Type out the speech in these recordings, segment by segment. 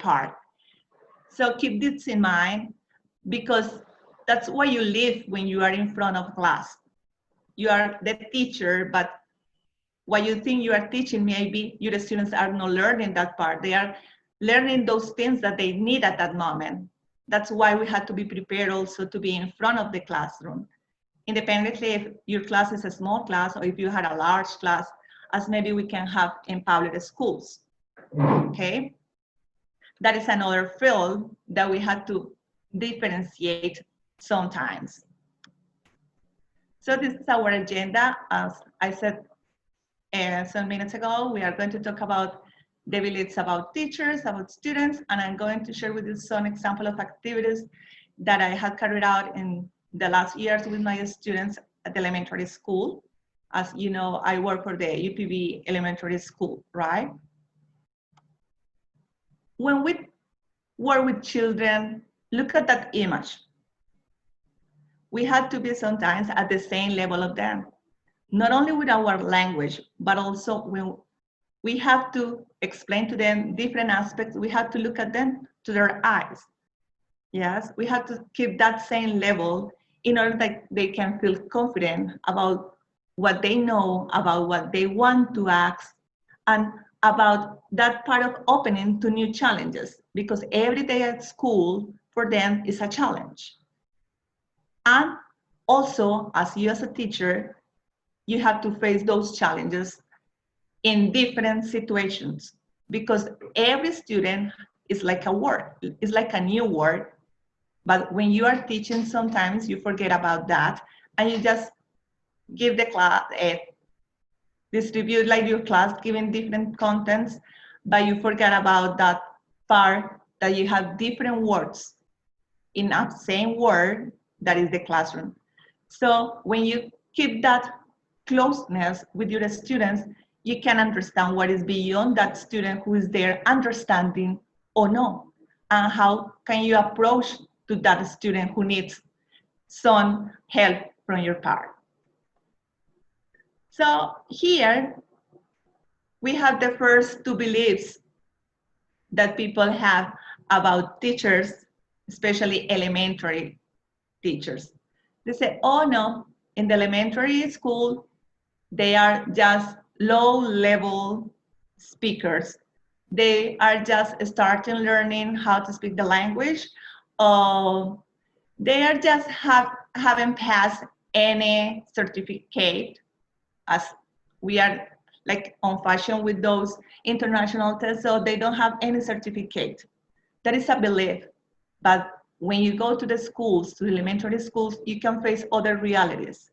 part. So keep this in mind, because that's why you live when you are in front of class. You are the teacher, but what you think you are teaching, maybe your students are not learning that part. They are learning those things that they need at that moment. That's why we had to be prepared also to be in front of the classroom. Independently if your class is a small class or if you had a large class, as maybe we can have in public schools, okay? That is another field that we had to differentiate sometimes. So this is our agenda. As I said some minutes ago, we are going to talk about the beliefs about teachers, about students, and I'm going to share with you some example of activities that I had carried out in the last years with my students at the elementary school. As you know, I work for the UPB elementary school, right? When we work with children, look at that image. We had to be sometimes at the same level of them, not only with our language, but also when we have to explain to them different aspects, we have to look at them to their eyes. Yes, we have to keep that same level in order that they can feel confident about what they know, about what they want to ask, and about that part of opening to new challenges, because every day at school for them is a challenge. And also, as you as a teacher, you have to face those challenges in different situations, because every student is like a word, it's like a new word. But when you are teaching, sometimes you forget about that and you just give the class, distribute like your class, giving different contents, but you forget about that part that you have different words in a same word that is the classroom. So when you keep that closeness with your students, you can understand what is beyond that student who is there understanding or no, and how can you approach to that student who needs some help from your part. So here we have the first two beliefs that people have about teachers, especially elementary teachers. They say, oh no, in the elementary school, they are just low-level speakers. They are just starting learning how to speak the language. They are just haven't passed any certificate, as we are like on fashion with those international tests, so they don't have any certificate. That is a belief. But when you go to the schools, to the elementary schools, you can face other realities.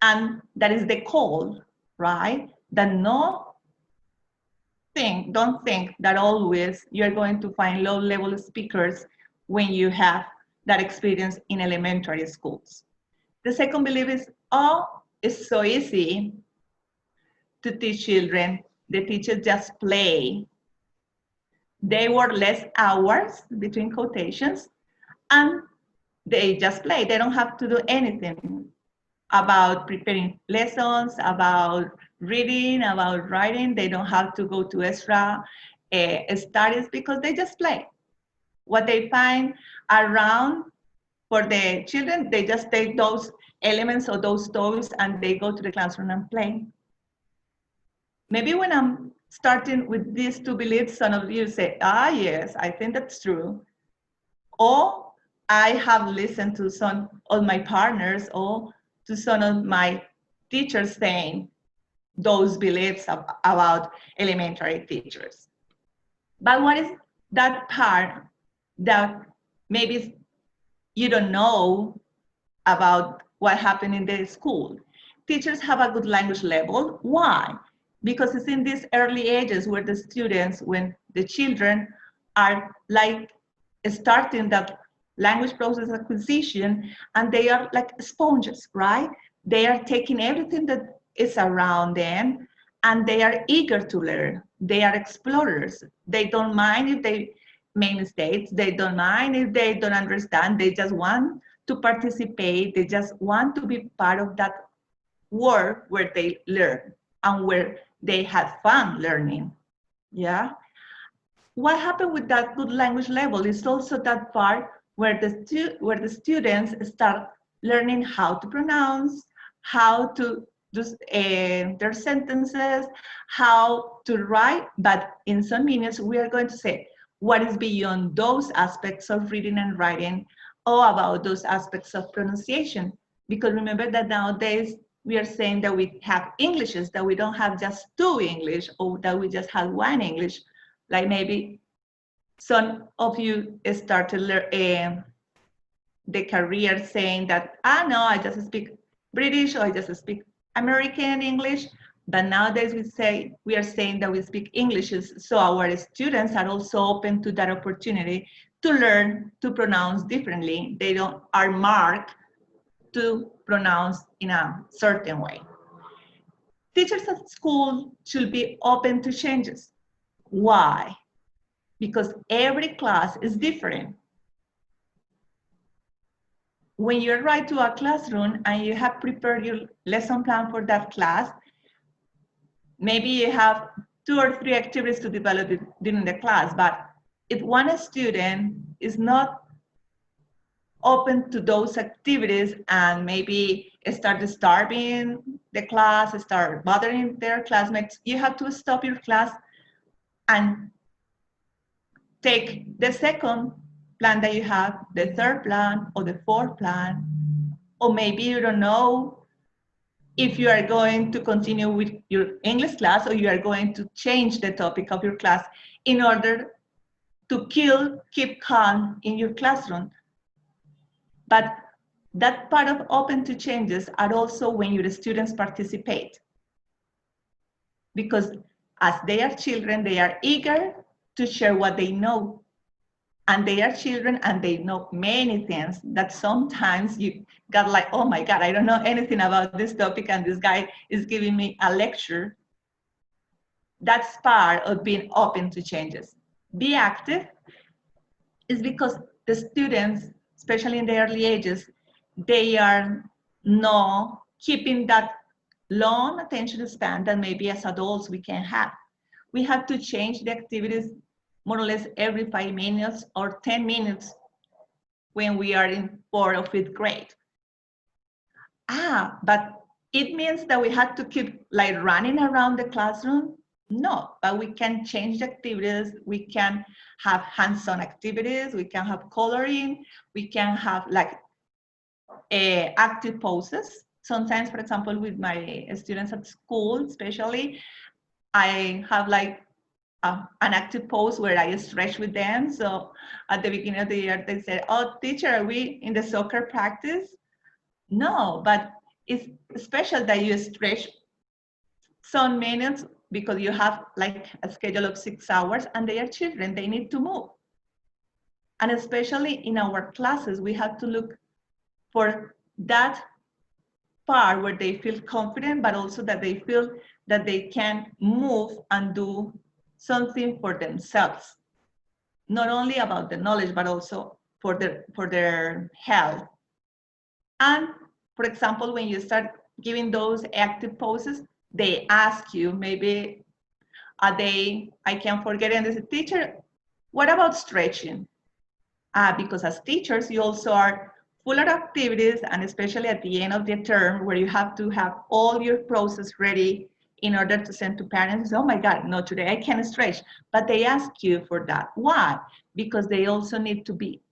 And that is the call, right? That don't think that always you're going to find low-level speakers when you have that experience in elementary schools. The second belief is, oh, it's so easy to teach children. The teachers just play. They work less hours, between quotations, and they just play. They don't have to do anything about preparing lessons, about reading, about writing. They don't have to go to extra studies because they just play. What they find around for the children, they just take those elements or those toys and they go to the classroom and play. Maybe when I'm starting with these two beliefs, some of you say, ah, yes, I think that's true. Or I have listened to some of my partners or to some of my teachers saying those beliefs about elementary teachers. But what is that part that maybe you don't know about what happened in the school? Teachers have a good language level. Why? Because it's in these early ages where the students, when the children are like starting that language process acquisition, and they are like sponges, right? They are taking everything that is around them and they are eager to learn. They are explorers. They don't mind if they make mistakes. They don't mind if they don't understand. They just want to participate. They just want to be part of that world where they learn and where they have fun learning. Yeah. what happened with that good language level is also that part where the students start learning how to pronounce, how to do their sentences, how to write. But in some minutes, we are going to say what is beyond those aspects of reading and writing, or about those aspects of pronunciation. Because remember that nowadays we are saying that we have Englishes, that we don't have just two English, or that we just have one English. Like maybe some of you started the career saying that, no, I just speak British, or I just speak American English. But nowadays we are saying that we speak Englishes. So our students are also open to that opportunity to learn to pronounce differently. They are marked to pronounce in a certain way. Teachers at school should be open to changes. Why? Because every class is different. When you arrive to a classroom and you have prepared your lesson plan for that class, maybe you have 2 or 3 activities to develop during the class, but if one student is not open to those activities and maybe start disturbing the class, start bothering their classmates, you have to stop your class and take the second plan that you have, the third plan or the fourth plan, or maybe you don't know if you are going to continue with your English class or you are going to change the topic of your class in order to keep calm in your classroom. But that part of open to changes are also when your students participate. Because as they are children, they are eager to share what they know. And they are children and they know many things that sometimes you got like, oh my God, I don't know anything about this topic and this guy is giving me a lecture. That's part of being open to changes. Be active is because the students, especially in the early ages, they are not keeping that long attention span that maybe as adults we can have. We have to change the activities more or less every 5 minutes or 10 minutes when we are in 4th or 5th grade. But it means that we have to keep like running around the classroom? No, but we can change the activities. We can have hands-on activities. We can have coloring. We can have like active poses. Sometimes, for example, with my students at school, especially, I have like an active pose where I stretch with them. So at the beginning of the year, they said, oh, teacher, are we in the soccer practice? No, but it's special that you stretch some minutes because you have like a schedule of 6 hours and they are children, they need to move. And especially in our classes, we have to look for that part where they feel confident, but also that they feel that they can move and do something for themselves, not only about the knowledge, but also for their health. And for example, when you start giving those active poses, they ask you maybe a day, I can forget, and they say, teacher, what about stretching? Because as teachers, you also are full of activities, and especially at the end of the term where you have to have all your process ready in order to send to parents. Oh my God, no, today I can't stretch. But they ask you for that. Why? Because they also need to be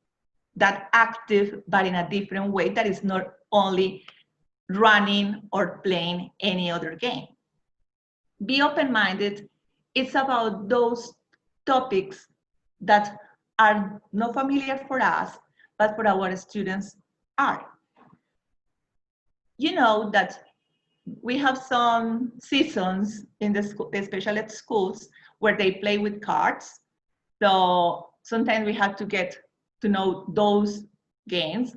that active, but in a different way that is not only running or playing any other game. Be open-minded. It's about those topics that are not familiar for us, but for our students are. You know that we have some seasons in the school, especially at schools, where they play with cards. So sometimes we have to get to know those games.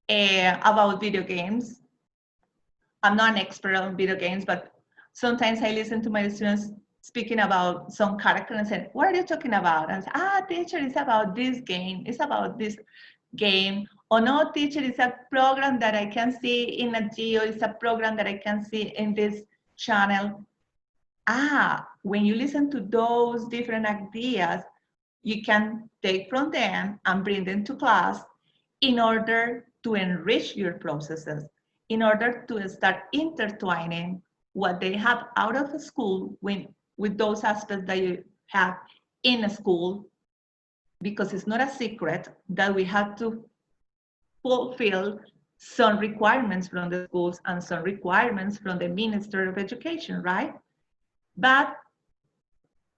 About video games, I'm not an expert on video games, but sometimes I listen to my students speaking about some character and say, what are you talking about? And I say, teacher, it's about this game. It's about this game. Or no, teacher, it's a program that I can see in a Geo. It's a program that I can see in this channel. When you listen to those different ideas, you can take from them and bring them to class in order to enrich your processes, in order to start intertwining what they have out of school with those aspects that you have in a school, because it's not a secret that we have to fulfill some requirements from the schools and some requirements from the Ministry of Education, right? But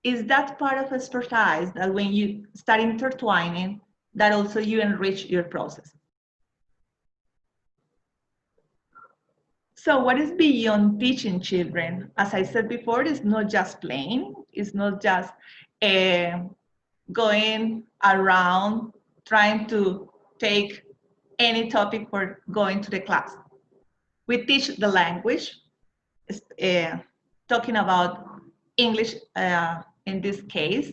is that part of expertise that when you start intertwining, that also you enrich your process? So what is beyond teaching children? As I said before, it's not just playing, it's not just going around trying to take any topic for going to the class. We teach the language, talking about English in this case.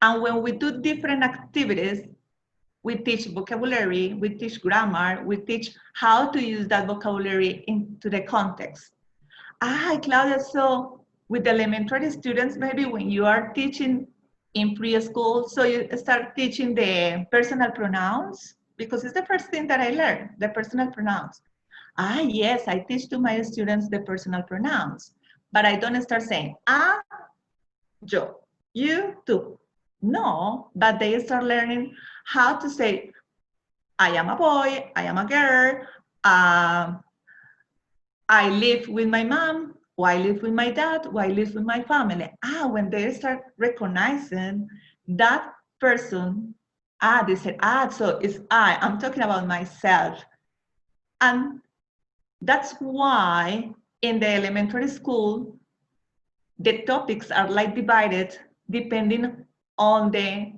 And when we do different activities, we teach vocabulary, we teach grammar, we teach how to use that vocabulary into the context. Claudia, so with elementary students, maybe when you are teaching in preschool, so you start teaching the personal pronouns, because it's the first thing that I learned, the personal pronouns. Yes, I teach to my students the personal pronouns, but I don't start saying, yo, you, tú. No, but they start learning how to say, I am a boy, I am a girl, I live with my mom, or I live with my dad, or I live with my family. When they start recognizing that person, they say, so it's I'm talking about myself. And that's why in the elementary school, the topics are like divided depending on the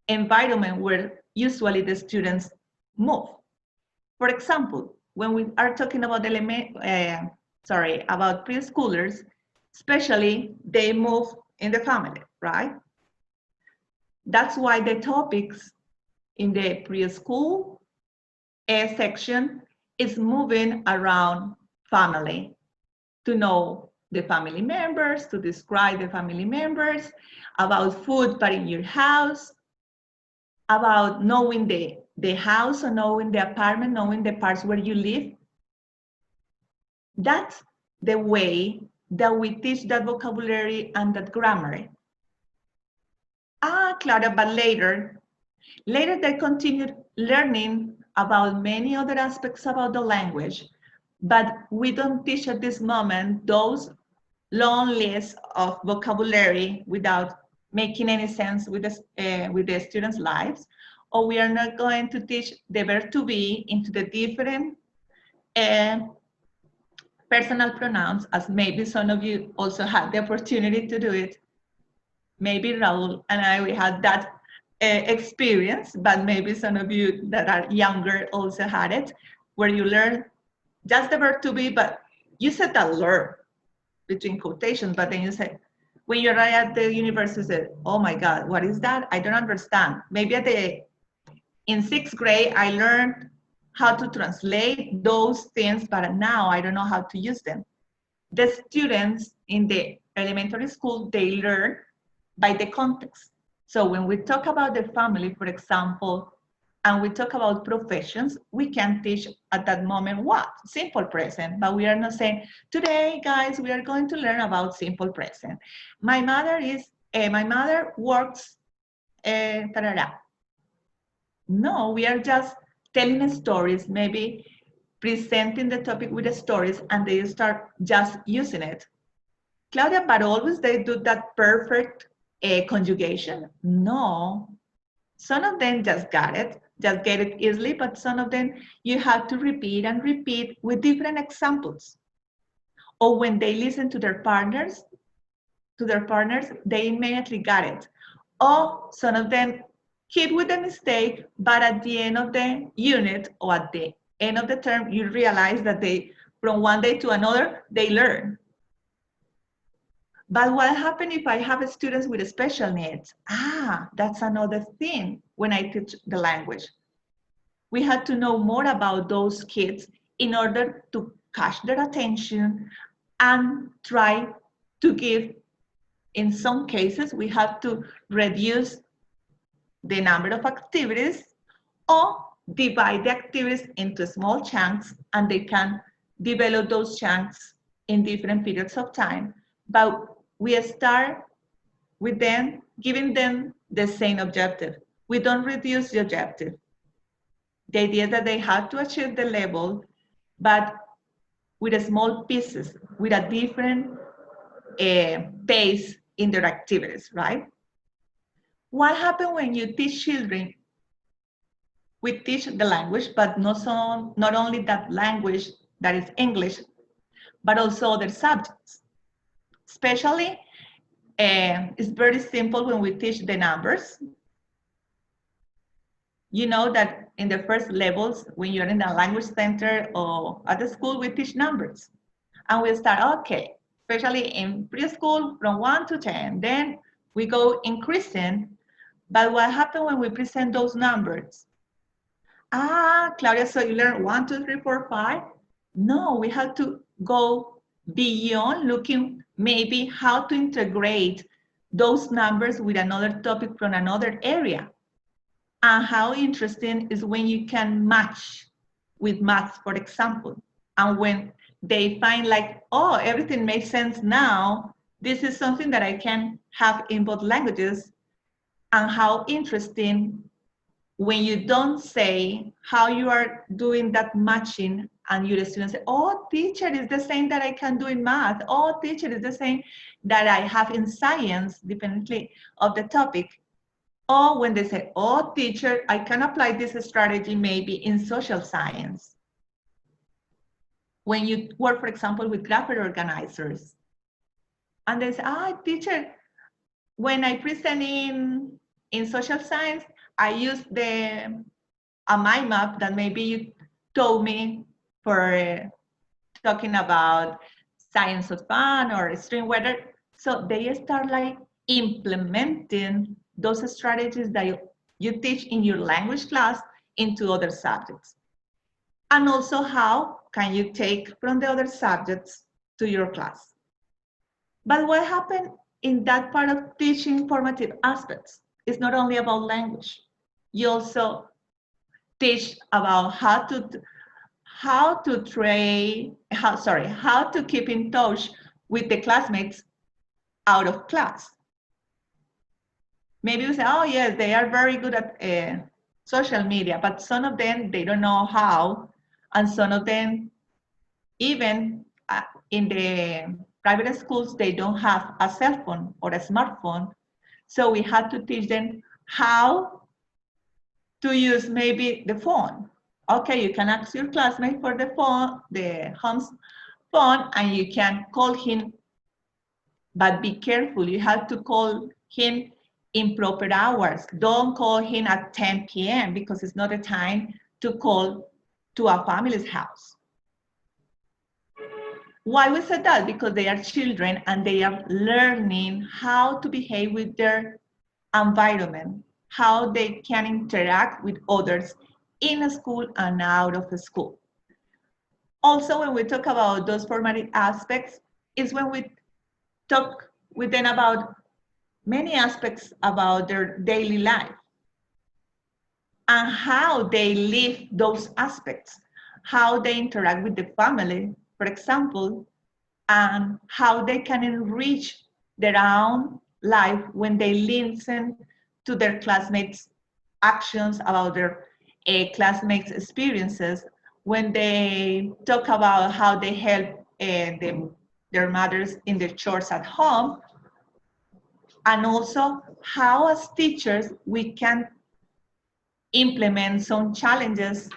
environment where usually the students move. For example, when we are talking about about preschoolers, especially they move in the family, right? That's why the topics in the preschool section is moving around family, to know the family members, to describe the family members, about food but in your house, about knowing the house or knowing the apartment, knowing the parts where you live. That's the way that we teach that vocabulary and that grammar. Claudia, but later they continued learning about many other aspects about the language, but we don't teach at this moment those long lists of vocabulary without making any sense with the students' lives, or we are not going to teach the verb to be into the different personal pronouns, as maybe some of you also had the opportunity to do it. Maybe Raul and I, we had that experience, but maybe some of you that are younger also had it, where you learn just the verb to be, but you said that learn between quotations, but then you say, when you're at the university, you say, oh my God, what is that? I don't understand. Maybe in 6th grade, I learned how to translate those things, but now I don't know how to use them. The students in the elementary school, they learn by the context. So when we talk about the family, for example, and we talk about professions, we can teach at that moment what? Simple present, but we are not saying, today, guys, we are going to learn about simple present. My mother works, No, we are just telling stories, maybe presenting the topic with the stories, and they start just using it. Claudia, but always they do that perfect conjugation? No. Some of them just get it easily, but some of them you have to repeat and repeat with different examples. Or when they listen to their partners, they immediately got it. Or some of them keep with the mistake, but at the end of the unit or at the end of the term, you realize that from one day to another, they learn. But what happens if I have students with special needs? That's another thing when I teach the language. We had to know more about those kids in order to catch their attention and try to give, in some cases, we have to reduce the number of activities or divide the activities into small chunks, and they can develop those chunks in different periods of time. But we start with them, giving them the same objective. We don't reduce the objective. The idea is that they have to achieve the level, but with small pieces, with a different pace in their activities, right? What happens when you teach children? We teach the language, but not only that language that is English, but also other subjects. Especially, it's very simple when we teach the numbers. You know that in the first levels, when you're in a language center or at the school, we teach numbers. And we start, okay, especially in preschool from 1 to 10. Then we go increasing. But what happens when we present those numbers? Claudia, so you learn 1, 2, 3, 4, 5? No, we have to go beyond looking maybe how to integrate those numbers with another topic from another area. And how interesting is when you can match with maths, for example. And when they find like, oh, everything makes sense now, this is something that I can have in both languages. And how interesting when you don't say how you are doing that matching and your students say, oh, teacher, is the same that I can do in math. Oh, teacher, is the same that I have in science, dependently of the topic. Or when they say, oh, teacher, I can apply this strategy maybe in social science. When you work, for example, with graphic organizers, and they say, teacher, when I present in social science, I use a mind map that maybe you told me for talking about science of fun or extreme weather. So they start like implementing those strategies that you teach in your language class into other subjects. And also how can you take from the other subjects to your class. But what happened in that part of teaching formative aspects is not only about language. You also teach about how to keep in touch with the classmates out of class. Maybe you say, oh yes, they are very good at social media, but some of them, they don't know how, and some of them, even in the private schools, they don't have a cell phone or a smartphone. So we had to teach them how to use maybe the phone. Okay, you can ask your classmate for the phone, the home phone, and you can call him, but be careful, you have to call him in proper hours. Don't call him at 10 p.m. because it's not a time to call to a family's house. Why we said that? Because they are children and they are learning how to behave with their environment, how they can interact with others in a school and out of the school. Also, when we talk about those formative aspects, is when we talk with them about many aspects about their daily life and how they live those aspects, how they interact with the family, for example, and how they can enrich their own life when they listen to their classmates' actions, about their classmates' experiences, when they talk about how they help their mothers in the chores at home, and also how as teachers we can implement some challenges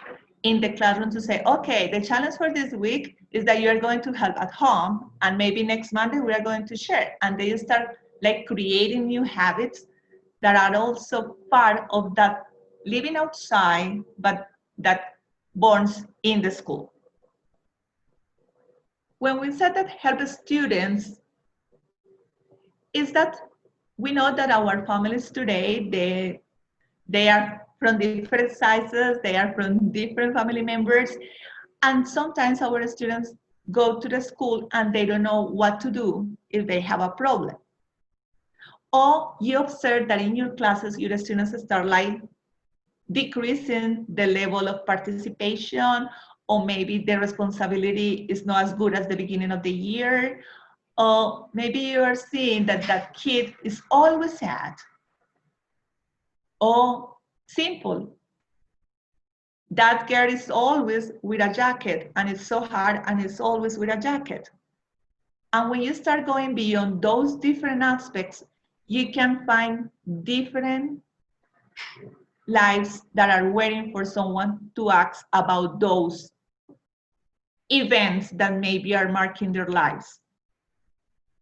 in the classroom to say, okay, the challenge for this week is that you're going to help at home, and maybe next Monday we are going to share. And they start like creating new habits that are also part of that living outside, but that borns in the school. When we said that help students, is that we know that our families today, they are from different sizes, they are from different family members, and sometimes our students go to the school and they don't know what to do if they have a problem. Or you observe that in your classes, your students start like decreasing the level of participation, or maybe the responsibility is not as good as the beginning of the year, or maybe you are seeing that that kid is always sad, or simple. That girl is always with a jacket and it's so hard and it's always with a jacket. And when you start going beyond those different aspects, you can find different lives that are waiting for someone to ask about those events that maybe are marking their lives.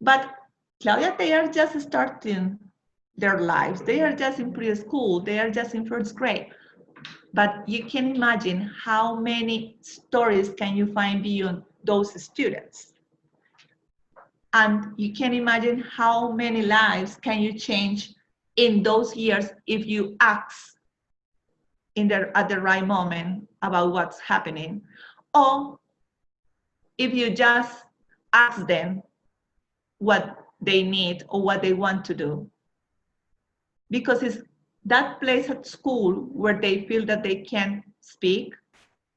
But Claudia, they are just starting their lives. They are just in preschool. They are just in first grade. But you can imagine how many stories can you find beyond those students. And you can imagine how many lives can you change in those years if you ask at the right moment about what's happening. Or if you just ask them what they need or what they want to do. Because it's that place at school where they feel that they can speak,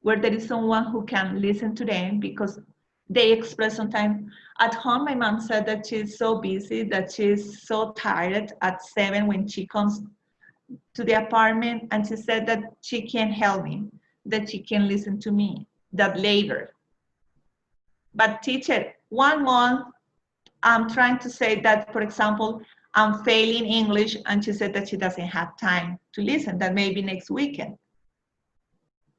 where there is someone who can listen to them, because they express sometimes at home. My mom said that she's so busy, that she's so tired at 7 when she comes to the apartment, and she said that she can't help me, that she can listen to me, that later. But teacher, 1 month, I'm trying to say that, for example, I'm failing English, and she said that she doesn't have time to listen, that maybe next weekend.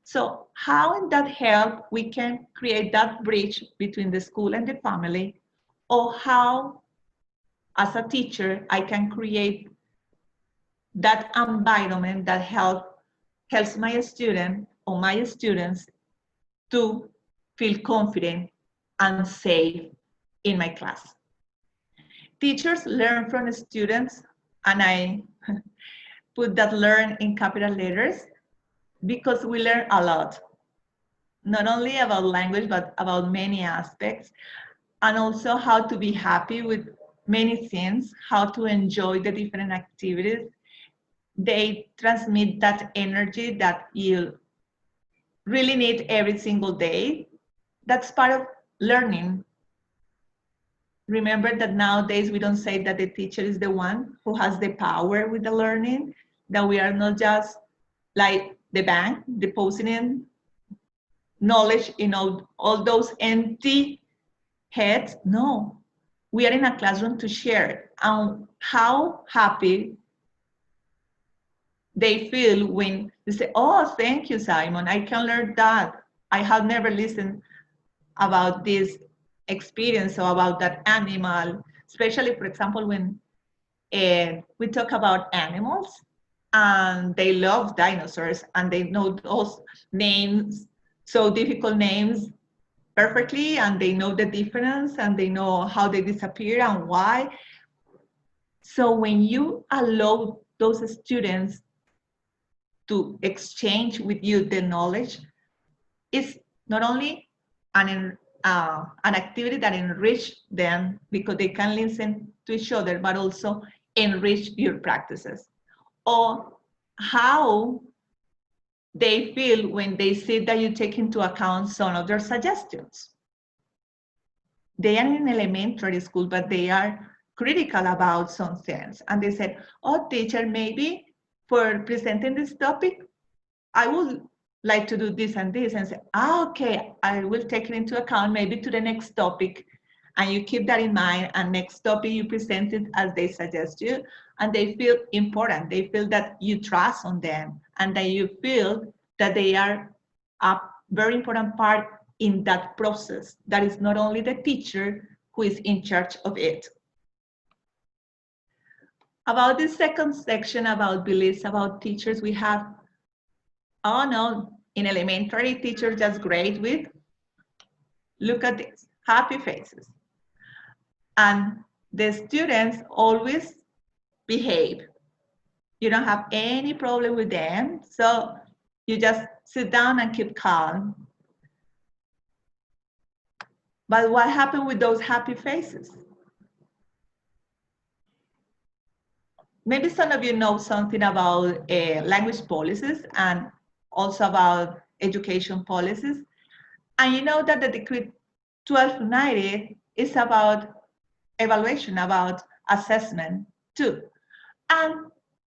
So how in that help we can create that bridge between the school and the family, or how as a teacher I can create that environment that helps my student or my students to feel confident and safe in my class. Teachers learn from students, and I put that learn in capital letters, because we learn a lot, not only about language, but about many aspects, and also how to be happy with many things, how to enjoy the different activities. They transmit that energy that you really need every single day. That's part of learning. Remember that nowadays we don't say that the teacher is the one who has the power with the learning, that we are not just like the bank depositing knowledge in all those empty heads. No, we are in a classroom to share. And how happy they feel when they say, oh, thank you, Simon, I can learn that. I have never listened about this experience or about that animal, especially, for example, when we talk about animals, and they love dinosaurs, and they know those names, so difficult names, perfectly, and they know the difference, and they know how they disappear and why. So when you allow those students to exchange with you the knowledge, it's not only an activity that enrich them because they can listen to each other, but also enrich your practices. Or how they feel when they see that you take into account some of their suggestions. They are in elementary school, but they are critical about some things. And they said, oh, teacher, maybe for presenting this topic, I would like to do this and this, and say, okay, I will take it into account maybe to the next topic. And you keep that in mind, and next topic you present it as they suggest you, and they feel important. They feel that you trust on them, and that you feel that they are a very important part in that process. That is not only the teacher who is in charge of it. About this second section about beliefs about teachers, we have, oh no, in elementary, teachers just great with, look at this, happy faces. And the students always behave. You don't have any problem with them, so you just sit down and keep calm. But what happened with those happy faces? maybe some of you know something about language policies and also about education policies. And you know that the Decree 1290 is about evaluation, about assessment too. And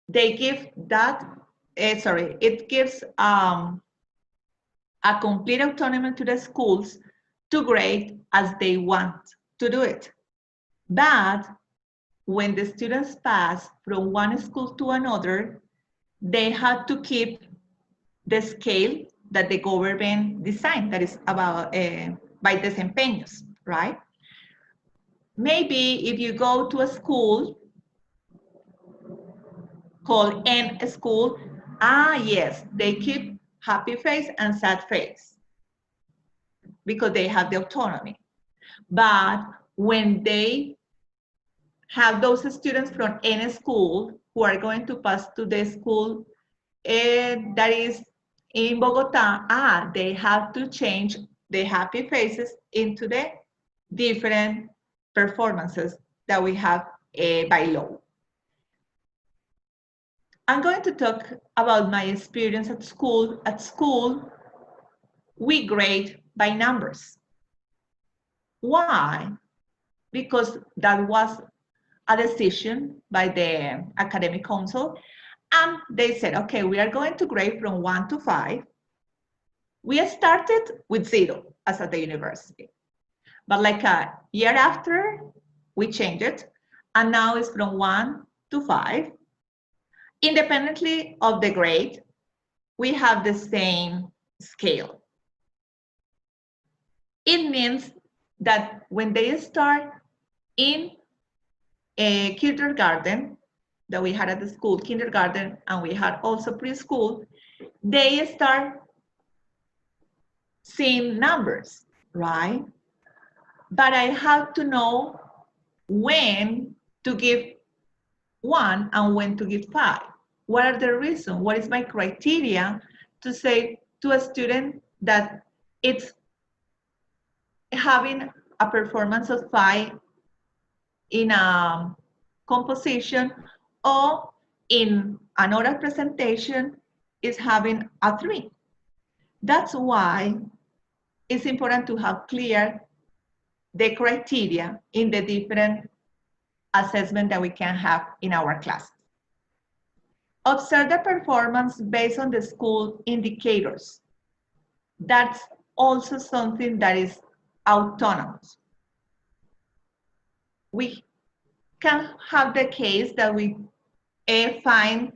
they give that, it gives a complete autonomy to the schools to grade as they want to do it. But when the students pass from one school to another, they have to keep the scale that the government designed, that is about by desempeños, right? Maybe if you go to a school called N school, yes, they keep happy face and sad face because they have the autonomy. But when they have those students from N school who are going to pass to the school that is in Bogota, they have to change the happy faces into the different performances that we have by law. I'm going to talk about my experience at school. At school, we grade by numbers. Why? Because that was a decision by the academic council, and they said, okay, we are going to grade from 1 to 5. We started with 0 as at the university, but like a year after, we changed it, and now it's from 1 to 5. Independently of the grade, we have the same scale. It means that when they start in a kindergarten that we had at the school, kindergarten, and we had also preschool, they start seeing numbers, right? But I have to know when to give 1 and when to give 5. What are the reasons? What is my criteria to say to a student that it's having a performance of 5 in a composition or in an oral presentation is having a 3? That's why it's important to have clear the criteria in the different assessment that we can have in our classes. Observe the performance based on the school indicators. That's also something that is autonomous. We can have the case that we find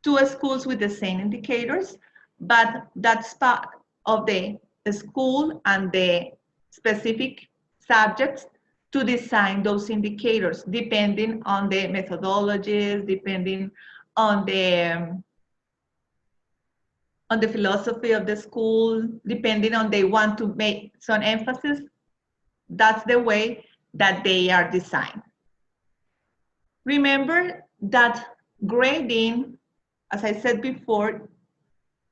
2 schools with the same indicators, but that's part of the school and the specific subjects to design those indicators, depending on the methodologies, depending on the philosophy of the school, depending on they want to make some emphasis. That's the way that they are designed. Remember that grading, as I said before,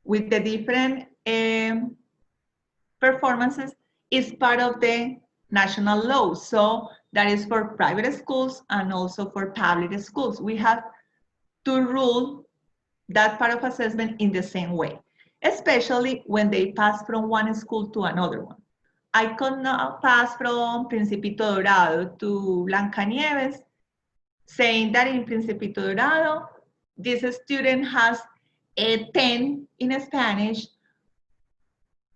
with the different performances is part of the national law. So that is for private schools and also for public schools. We have to rule that part of assessment in the same way, especially when they pass from one school to another one. I could not pass from Principito Dorado to Blancanieves, saying that in Principito Dorado, this student has a 10 in Spanish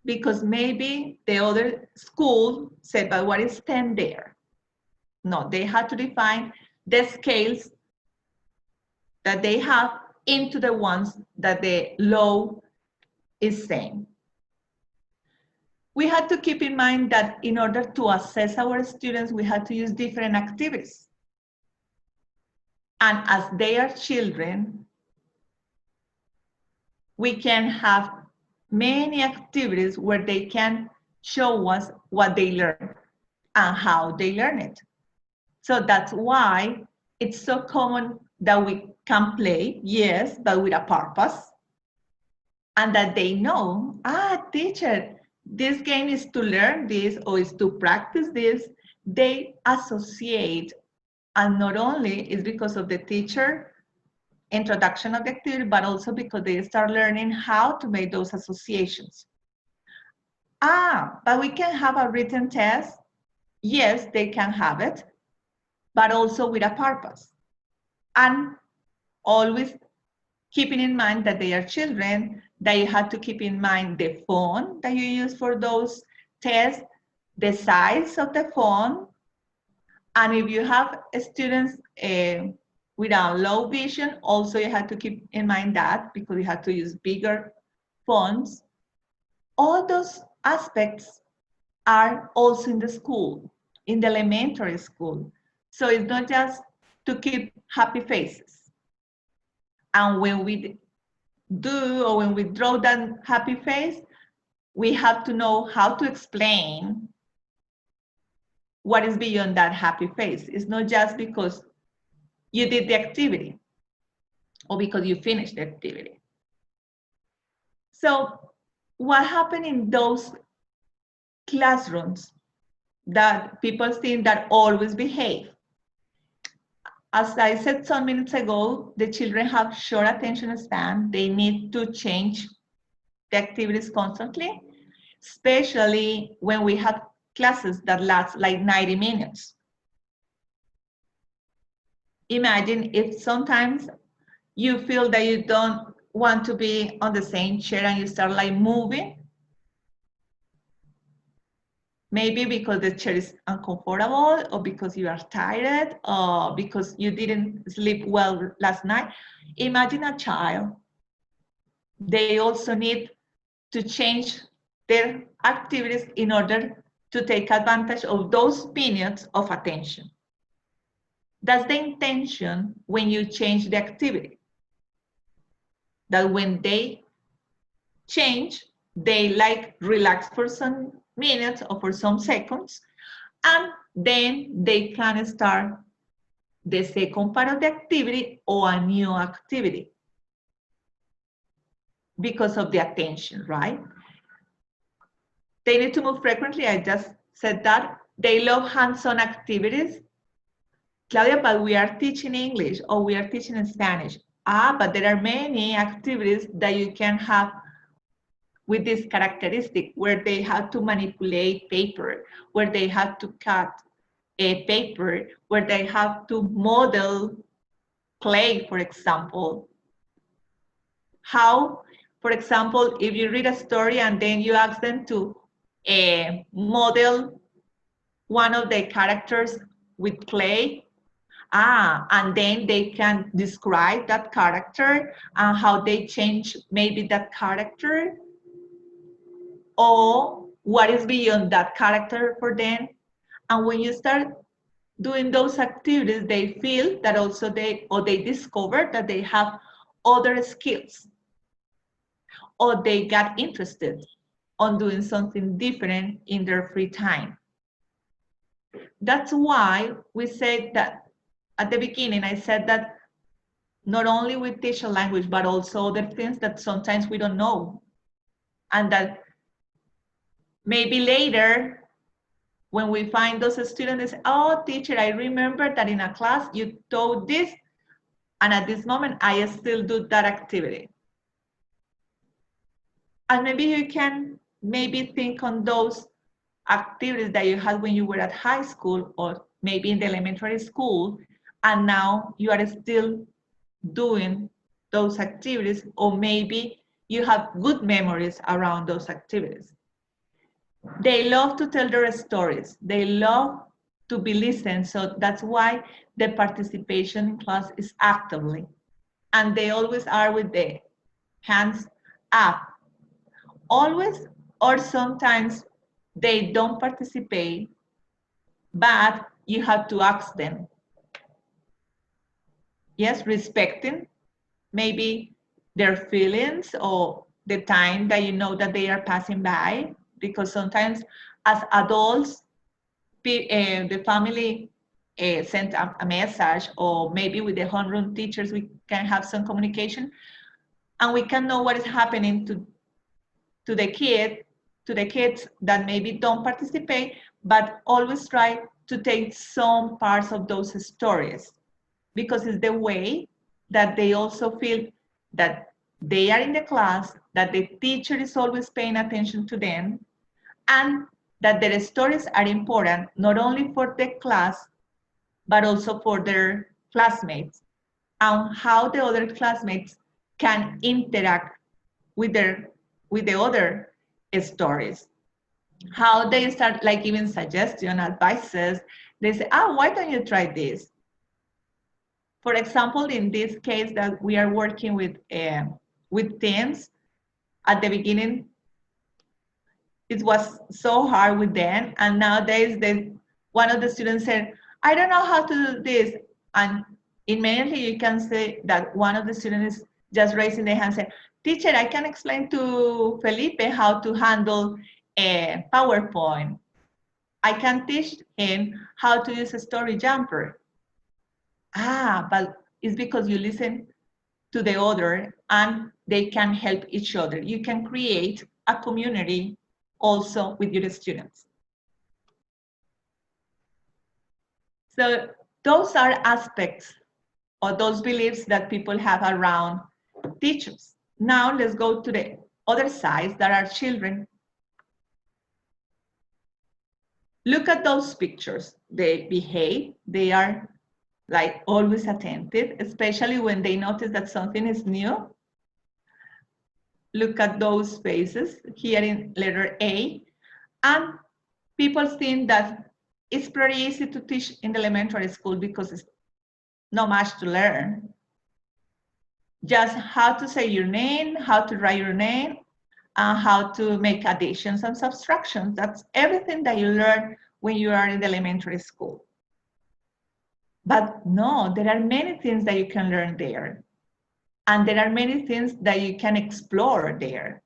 because maybe the other school said, but what is 10 there? No, they had to define the scales that they have into the ones that the law is saying. We had to keep in mind that in order to assess our students, we had to use different activities. And as they are children, we can have many activities where they can show us what they learn and how they learn it. So that's why it's so common that we can play, yes, but with a purpose. And that they know, teacher, this game is to learn this or is to practice this. They associate, and not only is because of the teacher introduction of the activity, but also because they start learning how to make those associations. But we can have a written test. Yes, they can have it, but also with a purpose. And always keeping in mind that they are children, that you have to keep in mind the phone that you use for those tests, the size of the phone. And if you have students without low vision, also you have to keep in mind that, because you have to use bigger fonts. All those aspects are also in the school, in the elementary school. So it's not just to keep happy faces. And when we do, or when we draw that happy face, we have to know how to explain what is beyond that happy face. It's not just because you did the activity or because you finished the activity. So what happened in those classrooms that people think that always behave? As I said some minutes ago, the children have short attention span. They need to change the activities constantly, especially when we have classes that last like 90 minutes. Imagine if sometimes you feel that you don't want to be on the same chair and you start like moving. Maybe because the chair is uncomfortable, or because you are tired, or because you didn't sleep well last night. Imagine a child. They also need to change their activities in order to take advantage of those minutes of attention. That's the intention when you change the activity. That when they change, they like relax for some minutes or for some seconds, and then they can start the second part of the activity or a new activity because of the attention, right? They need to move frequently. I just said that. They love hands-on activities. Claudia, but we are teaching English or we are teaching Spanish. But there are many activities that you can have with this characteristic, where they have to manipulate paper, where they have to cut a paper, where they have to model clay, for example. How, for example, if you read a story and then you ask them to model one of the characters with clay, and then they can describe that character and how they change maybe that character, or what is beyond that character for them. And when you start doing those activities, they feel that also they discover that they have other skills, or they got interested on doing something different in their free time. That's why we said that at the beginning, I said that not only we teach a language, but also other things that sometimes we don't know. And that maybe later, when we find those students, they say, oh, teacher, I remember that in a class you taught this, and at this moment, I still do that activity. And maybe you can think on those activities that you had when you were at high school, or maybe in the elementary school, and now you are still doing those activities, or maybe you have good memories around those activities. They love to tell their stories. They love to be listened. So that's why the participation in class is actively. And they always are with the hands up. Always, or sometimes they don't participate, but you have to ask them. Yes, respecting maybe their feelings or the time that you know that they are passing by, because sometimes as adults, the family sent a message, or maybe with the homeroom teachers, we can have some communication, and we can know what is happening to the kids that maybe don't participate, but always try to take some parts of those stories, because it's the way that they also feel that they are in the class, that the teacher is always paying attention to them, and that their stories are important not only for the class, but also for their classmates, and how the other classmates can interact with the other stories. How they start like giving suggestions, advices. They say, "Ah, why don't you try this?" For example, in this case that we are working with teens, at the beginning, it was so hard with them, and nowadays, one of the students said, "I don't know how to do this," and immediately you can say that one of the students is just raising their hand, saying, "Teacher, I can explain to Felipe how to handle a PowerPoint. I can teach him how to use a story jumper." Ah, but it's because you listen to the other and they can help each other. You can create a community also with your students. So those are aspects or those beliefs that people have around teachers. Now let's go to the other side that are children. Look at those pictures. They behave, they are like always attentive, especially when they notice that something is new. Look at those faces here in letter A. And people think that it's pretty easy to teach in the elementary school because it's not much to learn. Just how to say your name, how to write your name, and how to make additions and subtractions. That's everything that you learn when you are in the elementary school. But no, there are many things that you can learn there. And there are many things that you can explore there.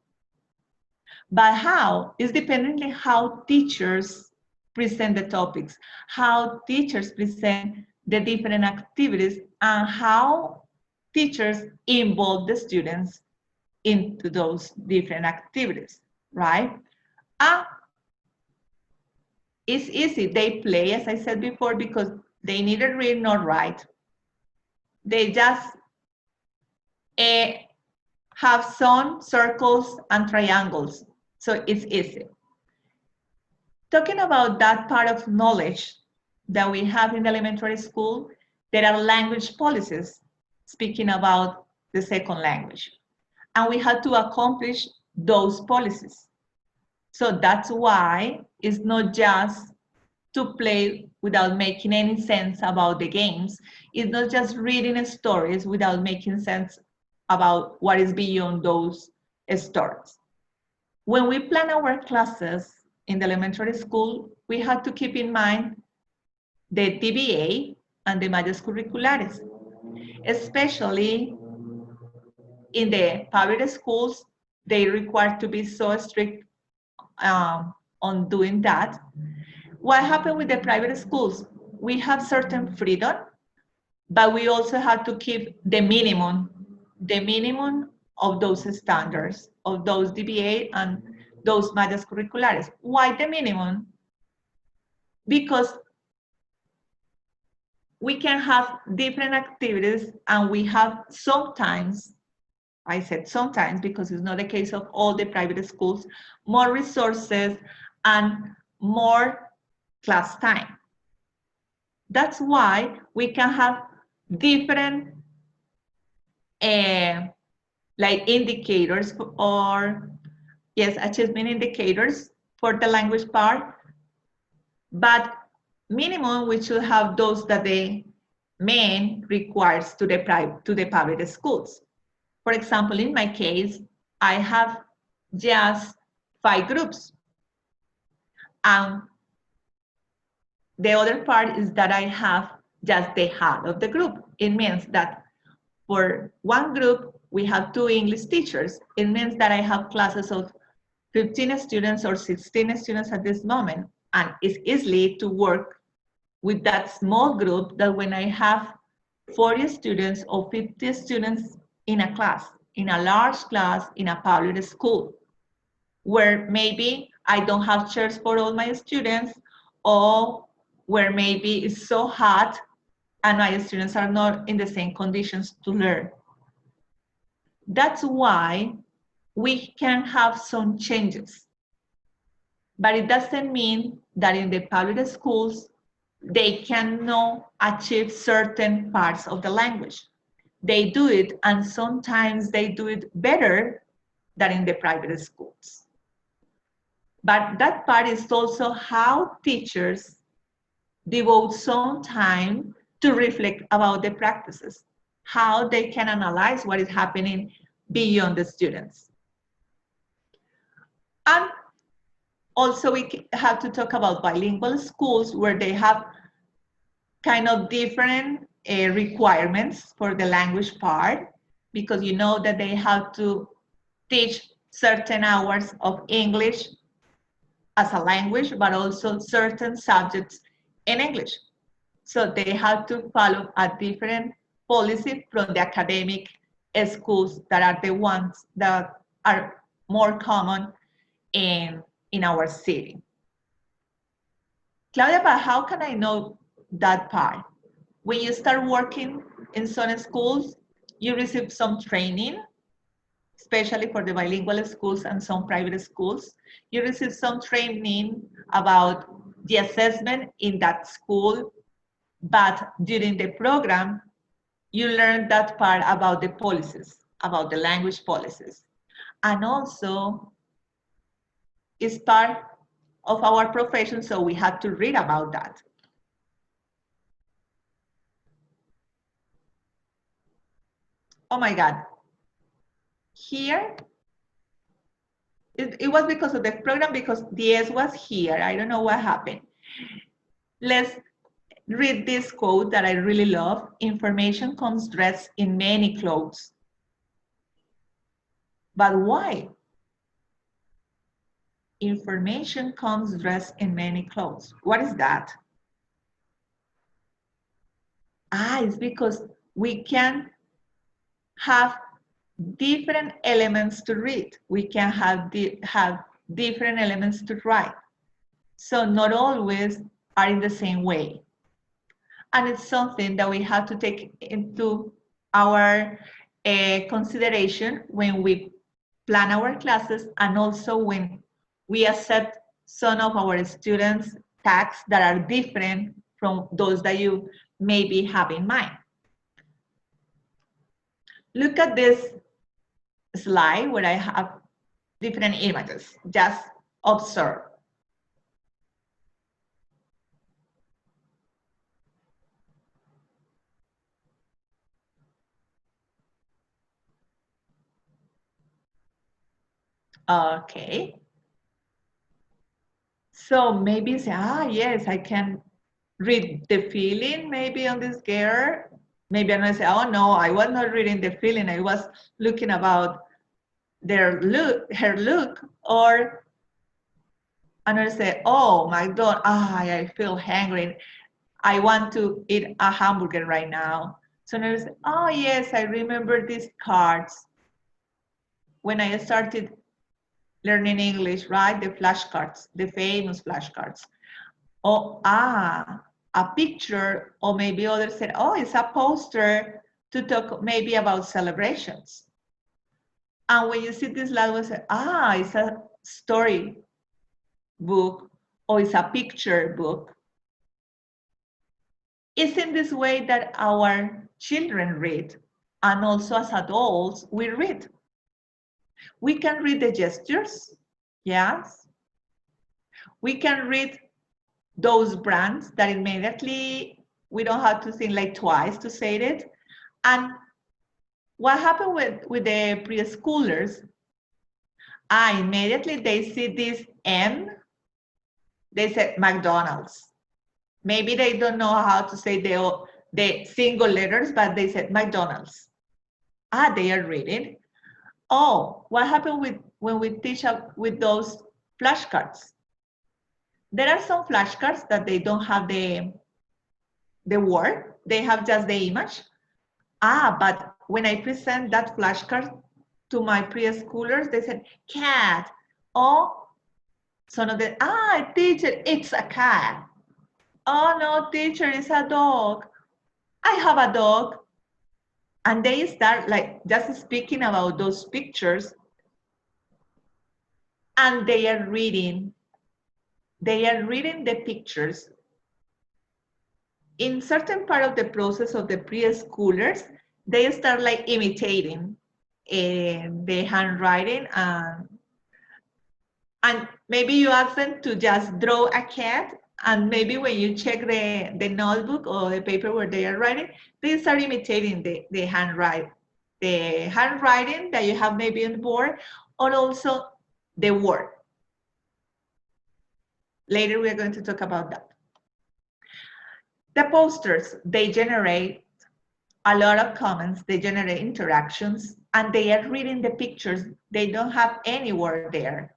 But how? It's depending on how teachers present the topics, how teachers present the different activities, and how teachers involve the students into those different activities, right? It's easy. They play, as I said before, because they neither read nor write. They just have some circles and triangles, so it's easy. Talking about that part of knowledge that we have in the elementary school, there are language policies speaking about the second language. And we had to accomplish those policies. So that's why it's not just to play without making any sense about the games. It's not just reading stories without making sense about what is beyond those stories. When we plan our classes in the elementary school, we have to keep in mind the TBA and the mallas curriculares, especially in the public schools. They require to be so strict on doing that. What happened with the private schools? We have certain freedom, but we also have to keep the minimum of those standards, of those DBA and those mallas curriculares. Why the minimum? Because we can have different activities, and we have sometimes, I said sometimes because it's not the case of all the private schools, more resources and more class time. That's why we can have different like indicators or achievement indicators for the language part, but minimum we should have those that the main requires to the public schools. For example, in my case, I have just 5 groups. And the other part is that I have just the head of the group. It means that for one group, we have 2 English teachers. It means that I have classes of 15 students or 16 students at this moment. And it's easy to work with that small group that when I have 40 students or 50 students in a class, in a large class, in a public school, where maybe I don't have chairs for all my students, or where maybe it's so hot and my students are not in the same conditions to learn. That's why we can have some changes. But it doesn't mean that in the public schools, they cannot achieve certain parts of the language. They do it, and sometimes they do it better than in the private schools. But that part is also how teachers devote some time to reflect about the practices, how they can analyze what is happening beyond the students. And also we have to talk about bilingual schools where they have kind of different requirements for the language part, because you know that they have to teach certain hours of English as a language, but also certain subjects in English. So they have to follow a different policy from the academic schools that are the ones that are more common in our city. Claudia, but how can I know that part? When you start working in some schools, you receive some training, especially for the bilingual schools and some private schools. You receive some training about the assessment in that school, but during the program, you learn that part about the policies, about the language policies. And also, it's part of our profession, so we have to read about that. Oh my God. Here, it was because of the program, because DS was here. I don't know what happened. Let's read this quote that I really love. Information comes dressed in many clothes. But why? Information comes dressed in many clothes. What is that? It's because we can have different elements to read. We can have different elements to write. So not always are in the same way. And it's something that we have to take into our consideration when we plan our classes, and also when we accept some of our students' tasks that are different from those that you maybe have in mind. Look at this slide where I have different images. Just observe. Okay. So maybe say, yes, I can read the feeling maybe on this girl. Maybe I'm gonna say, oh no, I was not reading the feeling. I was looking about her look. Or I'm gonna say, oh my God, I feel hungry. I want to eat a hamburger right now. So I'm gonna say, oh yes, I remember these cards. When I started learning English, right? The flashcards, the famous flashcards. Oh, a picture, or maybe others said, oh, it's a poster to talk maybe about celebrations. And when you see this slide, we say, it's a story book, or it's a picture book. It's in this way that our children read, and also as adults, we read. We can read the gestures, yes. We can read those brands that immediately we don't have to think like twice to say it. And what happened with the preschoolers? Immediately they see this M, they said McDonald's. Maybe they don't know how to say the single letters, but they said McDonald's. They are reading. Oh, what happened when we teach with those flashcards? There are some flashcards that they don't have the word, they have just the image. But when I present that flashcard to my preschoolers, they said, cat. Oh, some of them, teacher, it's a cat. Oh no, teacher, it's a dog. I have a dog. And they start like just speaking about those pictures, and they are reading the pictures. In certain part of the process of the preschoolers, they start like imitating the handwriting, and maybe you ask them to just draw a cat, and maybe when you check the notebook or the paper where they are writing, they start imitating the handwriting that you have maybe on the board, or also the word. Later we are going to talk about that. The posters, they generate a lot of comments, they generate interactions, and they are reading the pictures. They don't have any word there.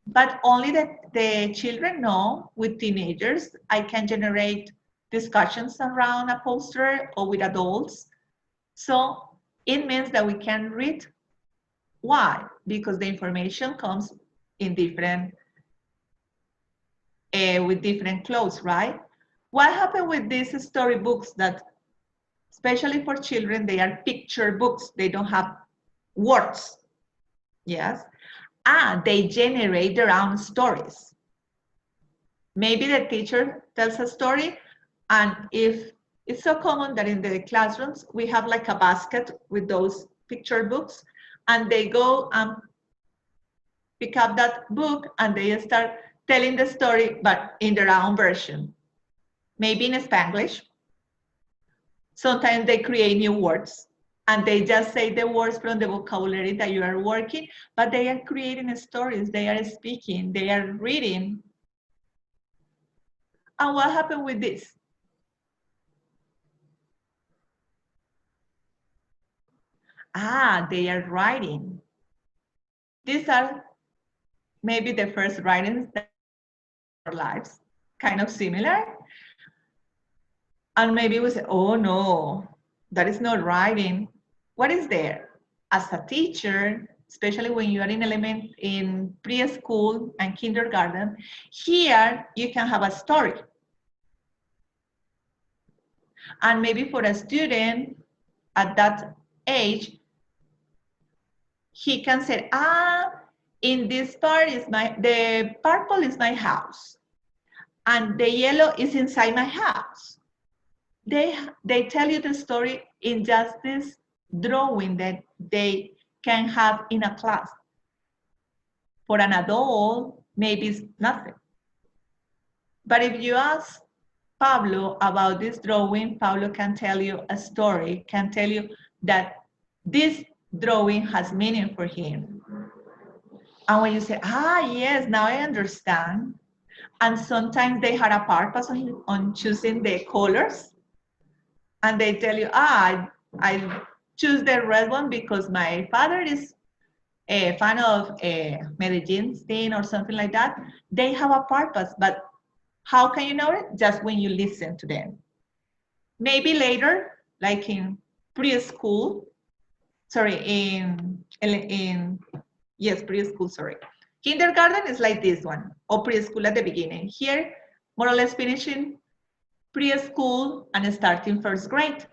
But only the children know, with teenagers, I can generate discussions around a poster or with adults. So it means that we can read. Why? Because the information comes in different, with different clothes, right? What happened with these storybooks that, especially for children, they are picture books. They don't have words, yes? And they generate their own stories. Maybe the teacher tells a story, and if it's so common that in the classrooms, we have like a basket with those picture books, and they go and pick up that book and they start telling the story, but in their own version. Maybe in Spanglish. Sometimes they create new words and they just say the words from the vocabulary that you are working, but they are creating stories, they are speaking, they are reading. And what happened with this? They are writing. These are maybe the first writings that our lives, kind of similar. And maybe we say, oh no, that is not writing. What is there? As a teacher, especially when you are in preschool and kindergarten, here you can have a story. And maybe for a student at that age, he can say, in this part the purple is my house, and the yellow is inside my house. They tell you the story in just this drawing that they can have in a class. For an adult, maybe it's nothing. But if you ask Pablo about this drawing, Pablo can tell you a story, can tell you that this drawing has meaning for him. And when you say, yes, now I understand. And sometimes they had a purpose on choosing the colors. And they tell you, I choose the red one because my father is a fan of Medellin scene or something like that. They have a purpose, but how can you know it? Just when you listen to them. Maybe later, like in preschool, preschool, sorry. Kindergarten is like this one, or preschool at the beginning. Here, more or less finishing preschool and starting first grade.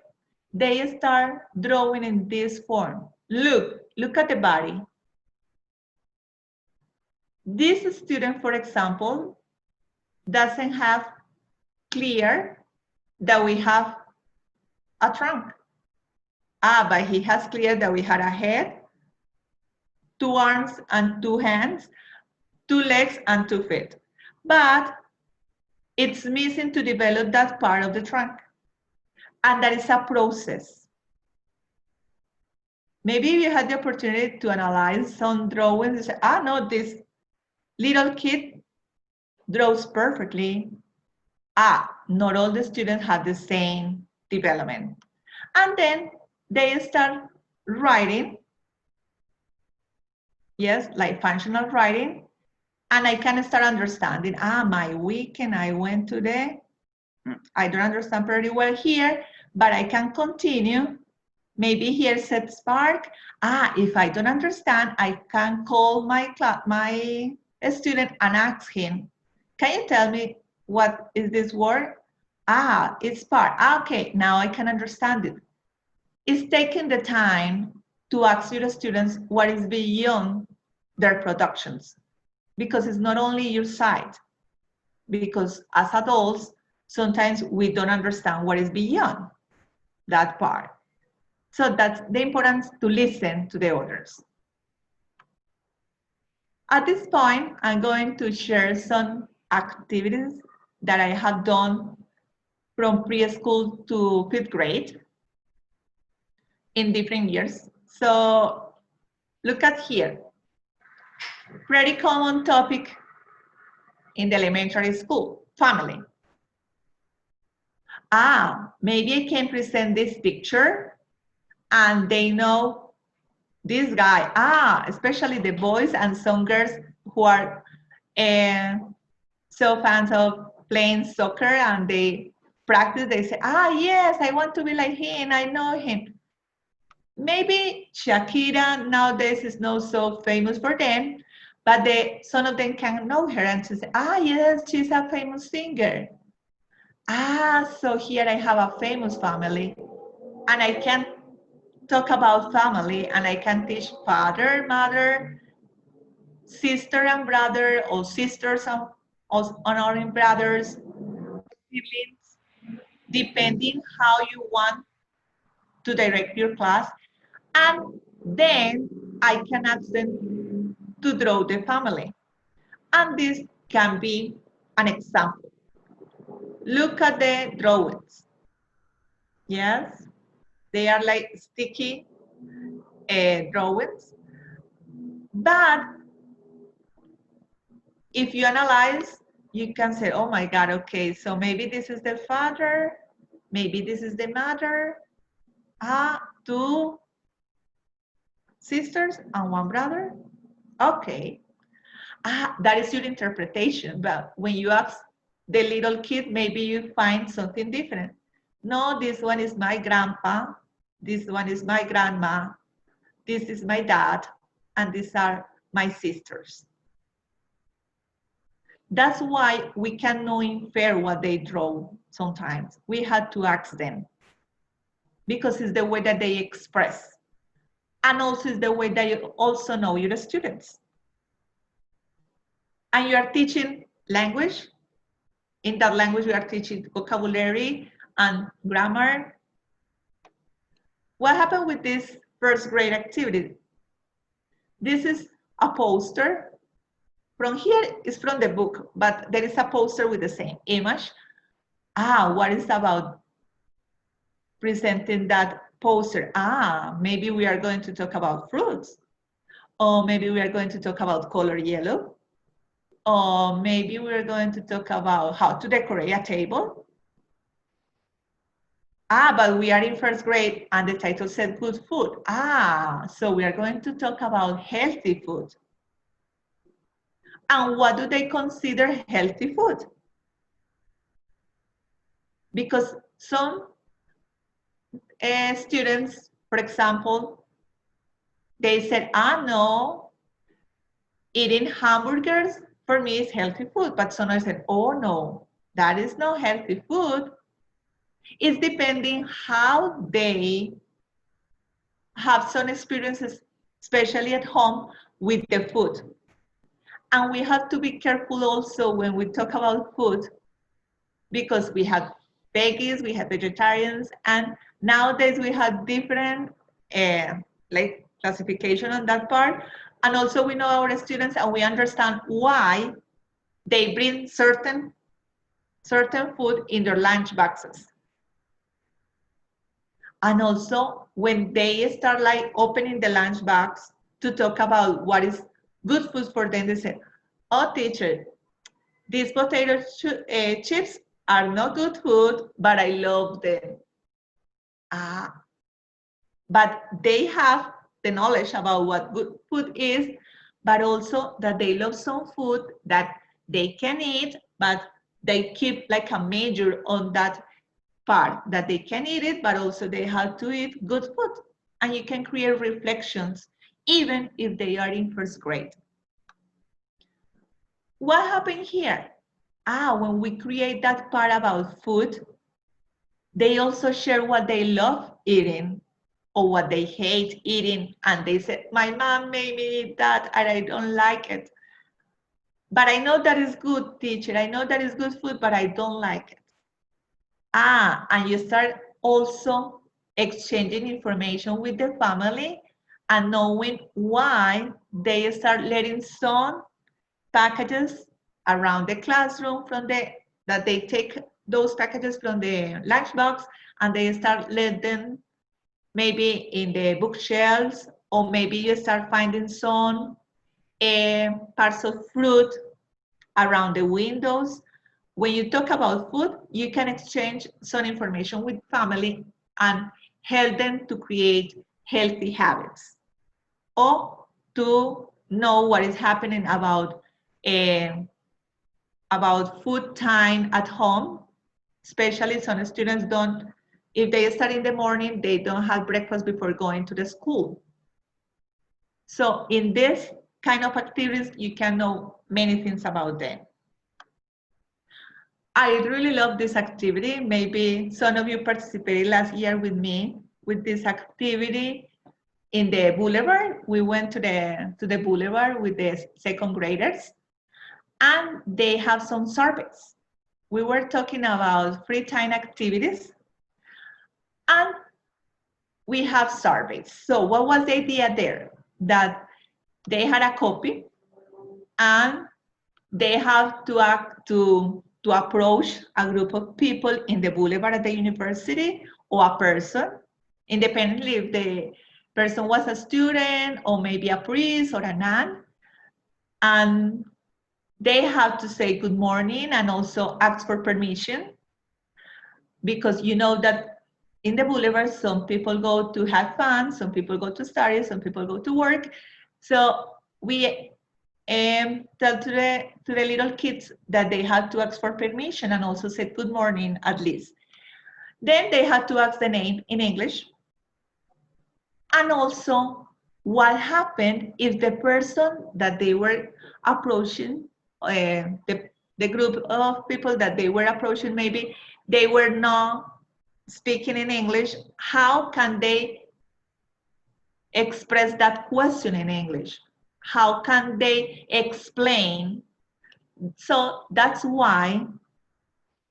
They start drawing in this form. Look at the body. This student, for example, doesn't have clear that we have a trunk. But he has clear that we had a head, 2 arms and 2 hands, 2 legs and 2 feet. But it's missing to develop that part of the trunk. And that is a process. Maybe you had the opportunity to analyze some drawings and say, no, this little kid draws perfectly. Not all the students have the same development. And then they start writing, yes, like functional writing, and I can start understanding, my weekend I went today, I don't understand pretty well here, but I can continue. Maybe here said spark. If I don't understand, I can call my student and ask him, can you tell me what is this word? Ah, it's part. Okay, now I can understand it. It's taking the time to ask your students what is beyond their productions, because it's not only your side, because as adults, sometimes we don't understand what is beyond that part. So that's the importance to listen to the others. At this point, I'm going to share some activities that I have done from preschool to 5th grade in different years. So look at here. Pretty common topic in the elementary school, family. Ah, maybe I can present this picture and they know this guy. Ah, especially the boys and some girls who are so fans of playing soccer and they practice, they say, ah, yes, I want to be like him, I know him. Maybe Shakira nowadays is not so famous for them, but some of them can know her and to say, ah, yes, she's a famous singer. Ah, so here I have a famous family, and I can talk about family, and I can teach father, mother, sister and brother, or sisters and honoring brothers, siblings, depending how you want to direct your class. And then I can ask them to draw the family. And this can be an example. Look at the drawings. Yes, they are like sticky drawings. But if you analyze, you can say, oh my God, okay, so maybe this is the father, maybe this is the mother, two sisters and one brother. Okay, that is your interpretation. But when you ask the little kid, maybe you find something different. No, this one is my grandpa, this one is my grandma, this is my dad, and these are my sisters. That's why we cannot infer what they draw sometimes. We had to ask them because it's the way that they express. And also it's the way that you also know your students. And you are teaching language. In that language, we are teaching vocabulary and grammar. What happened with this first grade activity? This is a poster. From here is from the book, but there is a poster with the same image. What is about presenting that poster? Maybe we are going to talk about fruits. Or maybe we are going to talk about color yellow. Or maybe we're going to talk about how to decorate a table. But we are in first grade and the title said good food. So we are going to talk about healthy food. And what do they consider healthy food? Because some students, for example, they said, no, eating hamburgers for me is healthy food. But someone said, oh no, that is not healthy food. It's depending how they have some experiences, especially at home, with the food. And we have to be careful also when we talk about food, because we have veggies, we have vegetarians, and nowadays we have different like classification on that part. And also we know our students and we understand why they bring certain food in their lunch boxes. And also when they start like opening the lunch box to talk about what is good food for them, they say, oh teacher, these potato chips are not good food, but I love them. But they have the knowledge about what good food is, but also that they love some food that they can eat, but they keep like a major on that part, that they can eat it, but also they have to eat good food. And you can create reflections, even if they are in first grade. What happened here? When we create that part about food, They also share what they love eating or what they hate eating. And they said, my mom made me eat that and I don't like it. But I know that is good, teacher. I know that is good food, but I don't like it. And you start also exchanging information with the family and knowing why they start letting some packages around the classroom that they take those packages from the lunchbox and they start letting them maybe in the bookshelves, or maybe you start finding some parts of fruit around the windows. When you talk about food, you can exchange some information with family and help them to create healthy habits or to know what is happening about food time at home. Especially some students don't, if they start in the morning, they don't have breakfast before going to the school. So in this kind of activities, you can know many things about them. I really love this activity. Maybe some of you participated last year with me with this activity in the boulevard. We went to the boulevard with the second graders, and they have some surveys. We were talking about free time activities, and we have surveys. So what was the idea there? That they had a copy, and they have to approach a group of people in the boulevard at the university, or a person, independently if the person was a student or maybe a priest or a nun. And they have to say good morning and also ask for permission, because you know that in the boulevard, some people go to have fun, some people go to study, some people go to work. So we tell to the little kids that they had to ask for permission and also say good morning at least. Then they had to ask the name in English, and also what happened if the person that they were approaching, the group of people that they were approaching, maybe they were not speaking in English, how can they express that question in English? How can they explain? So that's why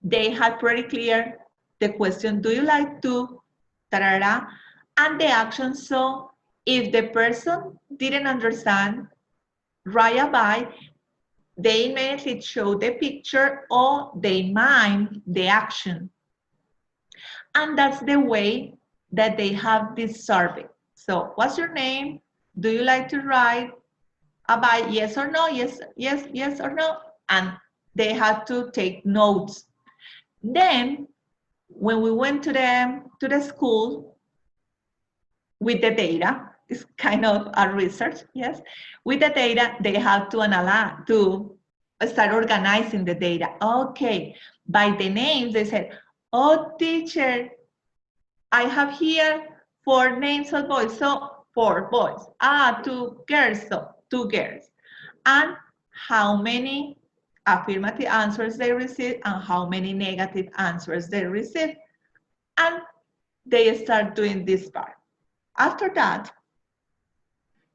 they had pretty clear the question, do you like to, tarara, and the action. So if the person didn't understand right away, they immediately show the picture or they mime the action. And that's the way that they have this survey. So what's your name? Do you like to ride a bike? Yes or no? Yes, yes, yes or no? And they had to take notes. Then when we went to the school with the data, it's kind of a research, yes. With the data, they have to analyze, to start organizing the data. Okay, by the names, they said, oh, teacher, I have here 4 names of boys, so 4 boys. 2 girls, so 2 girls. And how many affirmative answers they received and how many negative answers they received. And they start doing this part. After that,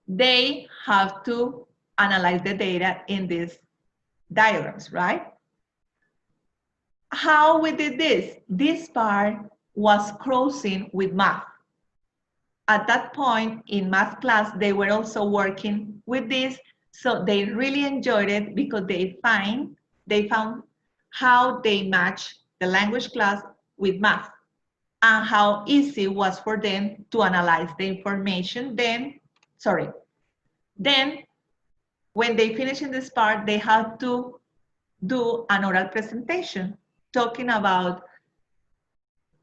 they have to analyze the data in these diagrams, right? How we did this? This part was crossing with math. At that point in math class, they were also working with this, so they really enjoyed it because they found how they match the language class with math and how easy it was for them to analyze the information. Then when they finish in this part, they had to do an oral presentation talking about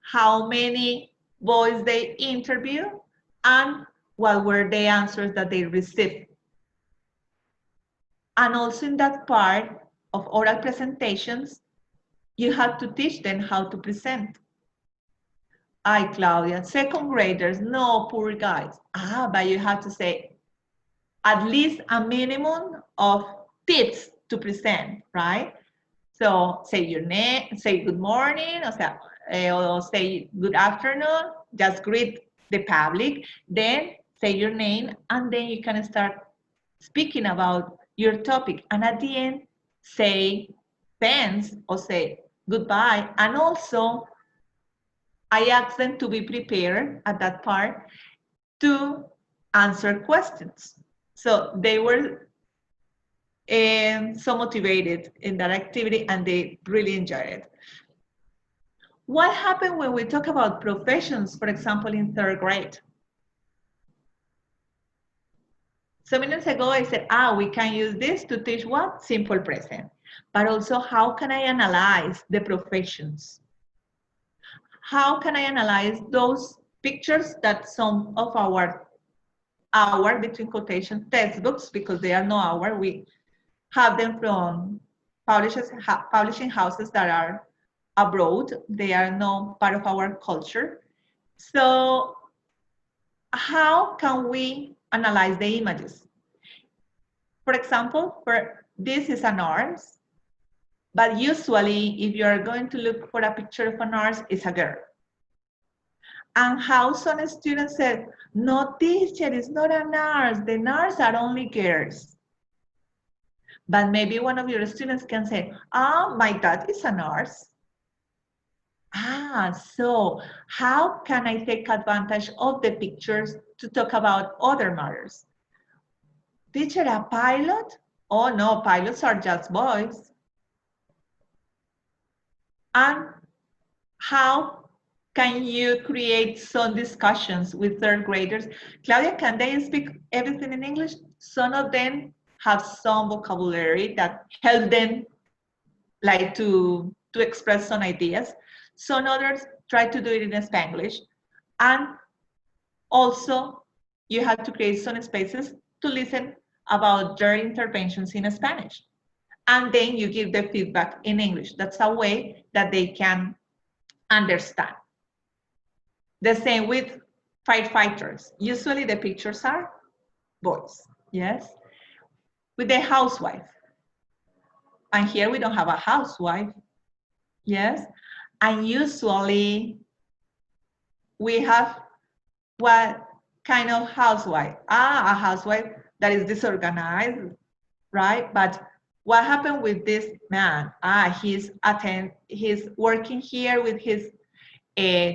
how many boys they interviewed and what were the answers that they received. And also in that part of oral presentations, you have to teach them how to present. Claudia, second graders, no, poor guys. But you have to say at least a minimum of tips to present, right? So say your name, say good morning, o sea, or say good afternoon, just greet the public, then say your name, and then you can start speaking about your topic. And at the end, say thanks or say goodbye. And also, I asked them to be prepared at that part to answer questions. So they were so motivated in that activity and they really enjoyed it. What happened when we talk about professions, for example, in third grade? Some minutes ago, I said, we can use this to teach what? Simple present. But also, how can I analyze the professions? How can I analyze those pictures that some of our between quotation textbooks, because they are not our, we have them from publishing houses that are abroad. They are not part of our culture. So how can we analyze the images? For example, this is a nurse, but usually if you are going to look for a picture of a nurse, it's a girl. And how some students said, no, teacher, it's not a nurse. The nurse are only girls. But maybe one of your students can say, my dad is a nurse. So how can I take advantage of the pictures to talk about other matters? Teacher, a pilot? Oh no, pilots are just boys. And how can you create some discussions with third graders? Claudia, can they speak everything in English? Some of them have some vocabulary that help them like to express some ideas. Some others try to do it in Spanglish. And also, you have to create some spaces to listen about their interventions in Spanish. And then you give the feedback in English. That's a way that they can understand. The same with firefighters. Usually the pictures are boys, yes? With the housewife. And here we don't have a housewife, yes? And usually we have what kind of housewife? A housewife that is disorganized, right? But what happened with this man? He's working here with his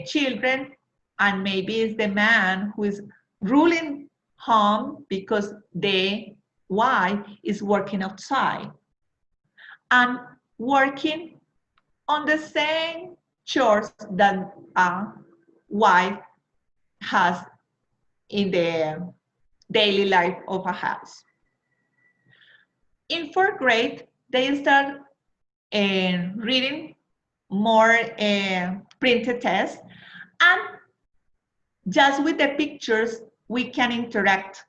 children, and maybe it's the man who is ruling home because the wife is working outside and working on the same chores that a wife has in the daily life of a house. In fourth grade, they start reading more printed tests, and just with the pictures, we can interact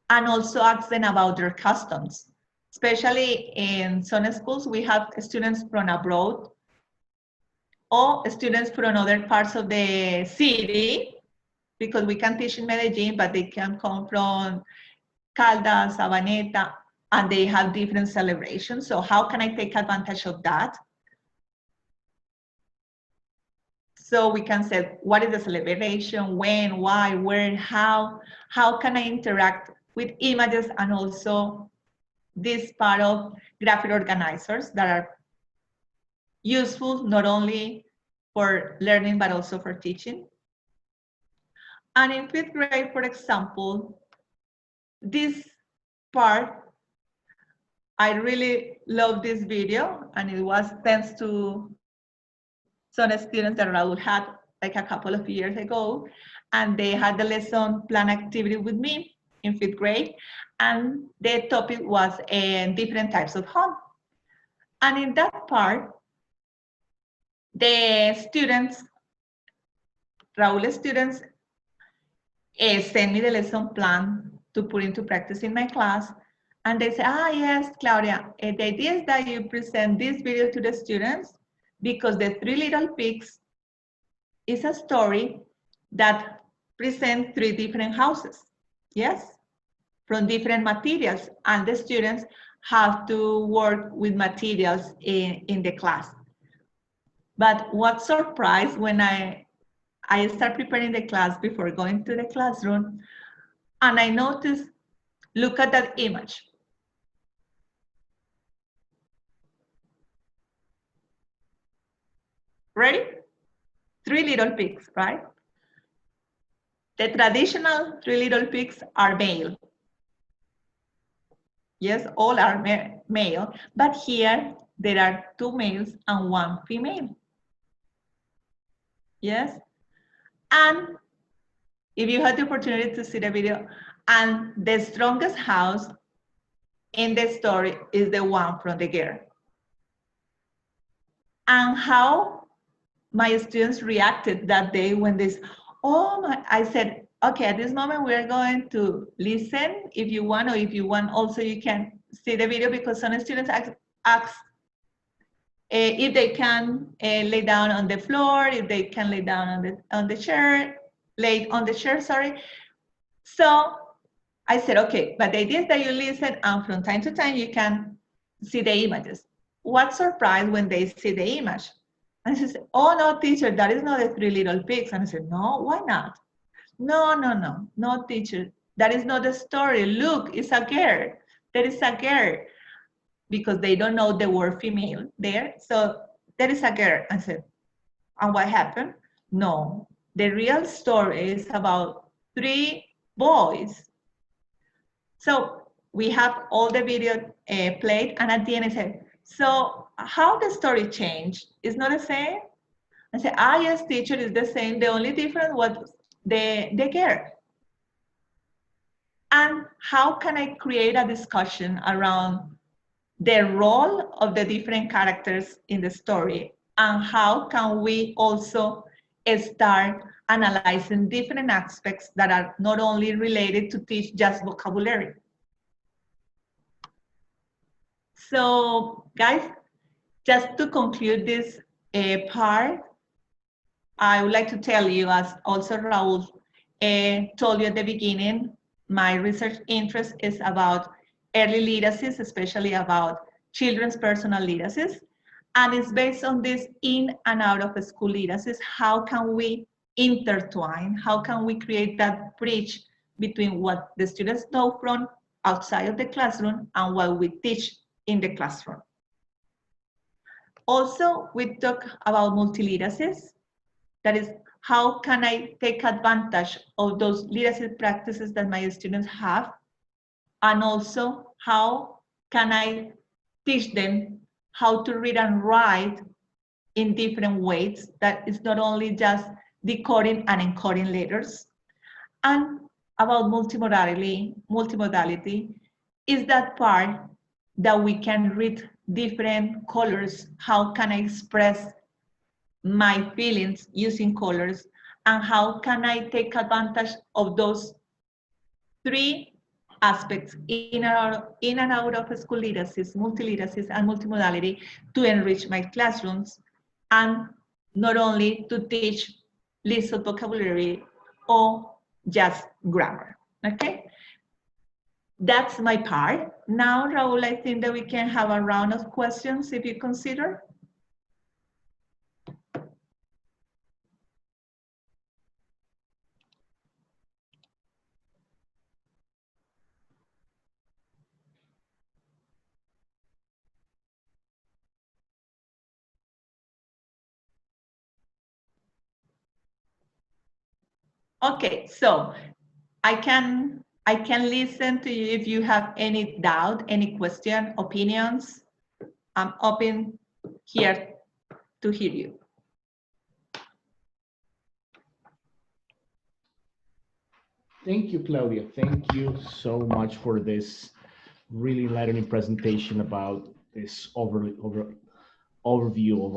and also ask them about their customs. Especially in some schools, we have students from abroad or students from other parts of the city, because we can teach in Medellin, but they can come from Caldas, Sabaneta, and they have different celebrations. So how can I take advantage of that? So we can say, what is the celebration, when, why, where, how can I interact with images, and also this part of graphic organizers that are useful not only for learning, but also for teaching. And in fifth grade, for example, this part, I really love this video, and it was thanks to some students that Raul had like a couple of years ago, and they had the lesson plan activity with me in fifth grade, and the topic was different types of home. And in that part, the students, Raul's students, sent me the lesson plan to put into practice in my class. And they say, yes, Claudia, the idea is that you present this video to the students, because the Three Little Pigs is a story that presents 3 different houses, yes, from different materials, and the students have to work with materials in the class. But what surprise when I start preparing the class before going to the classroom, and I noticed, look at that image. Ready? 3 little pigs, right? The traditional 3 little pigs are male. Yes, all are male, but here there are 2 males and 1 female. Yes, and if you had the opportunity to see the video, and the strongest house in the story is the one from the girl. And how my students reacted that day when this, oh my, I said, okay, at this moment we're going to listen if you want, or if you want also you can see the video, because some students ask if they can lay down on the floor, if they can lay down on the chair, lay on the chair, sorry. So I said, okay, but the idea is that you listen and from time to time you can see the images. What surprise when they see the image? And she said, oh no, teacher, that is not the 3 little pigs. And I said, no, why not? No, teacher, that is not the story. Look, it's a girl. There is a girl. Because they don't know the word female there. So there is a girl. I said, and what happened? No, the real story is about 3 boys. So we have all the video played, and at the end I said, so how the story changed? It's not the same? I said, yes, teacher, it's the same. The only difference was the girl. And how can I create a discussion around the role of the different characters in the story, and how can we also start analyzing different aspects that are not only related to teach just vocabulary. So guys, just to conclude this part, I would like to tell you, as also Raul told you at the beginning, my research interest is about early literacies, especially about children's personal literacies. And it's based on this in and out of school literacies. How can we intertwine? How can we create that bridge between what the students know from outside of the classroom and what we teach in the classroom? Also, we talk about multiliteracies. That is, how can I take advantage of those literacy practices that my students have? And also, how can I teach them how to read and write in different ways, that is not only just decoding and encoding letters? And about multimodality is that part that we can read different colors. How can I express my feelings using colors, and how can I take advantage of those 3 aspects in and out of school literacies, multiliteracies, and multimodality to enrich my classrooms, and not only to teach lists of vocabulary or just grammar, okay? That's my part. Now, Raul, I think that we can have a round of questions if you consider. Okay, so I can listen to you if you have any doubt, any question, opinions. I'm open here to hear you. Thank you, Claudia. Thank you so much for this really enlightening presentation about this overview of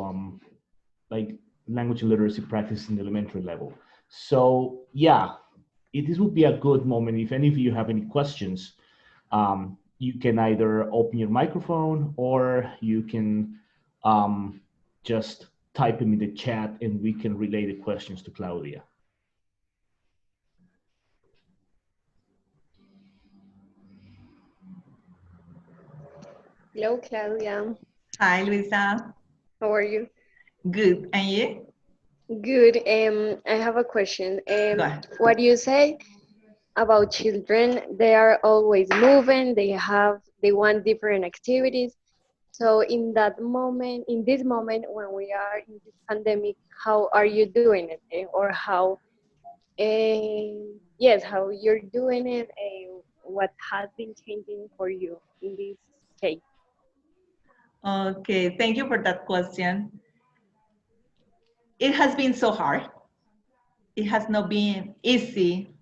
like language and literacy practice in the elementary level. So yeah, this would be a good moment. If any of you have any questions, you can either open your microphone or you can just type them in the chat and we can relay the questions to Claudia. Hello, Claudia. Hi, Luisa. How are you? Good. And you? Good. I have a question. Go ahead. What do you say about children? They are always moving. They want different activities. So in this moment when we are in this pandemic, how are you doing it, or how? Yes, how you're doing it, and what has been changing for you in this case? Okay, thank you for that question. It has been so hard. It has not been easy,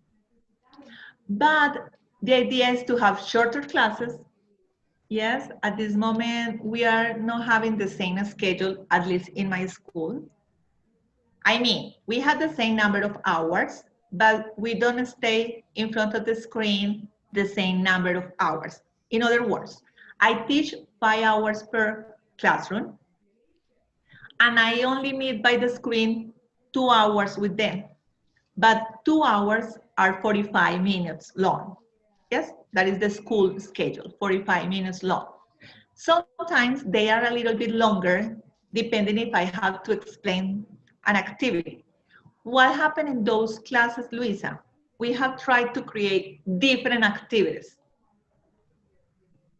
but the idea is to have shorter classes. Yes, at this moment, we are not having the same schedule, at least in my school. I mean, we have the same number of hours, but we don't stay in front of the screen the same number of hours. In other words, I teach 5 hours per classroom, and I only meet by the screen 2 hours with them. But 2 hours are 45 minutes long. Yes, that is the school schedule, 45 minutes long. Sometimes they are a little bit longer, depending if I have to explain an activity. What happened in those classes, Luisa? We have tried to create different activities.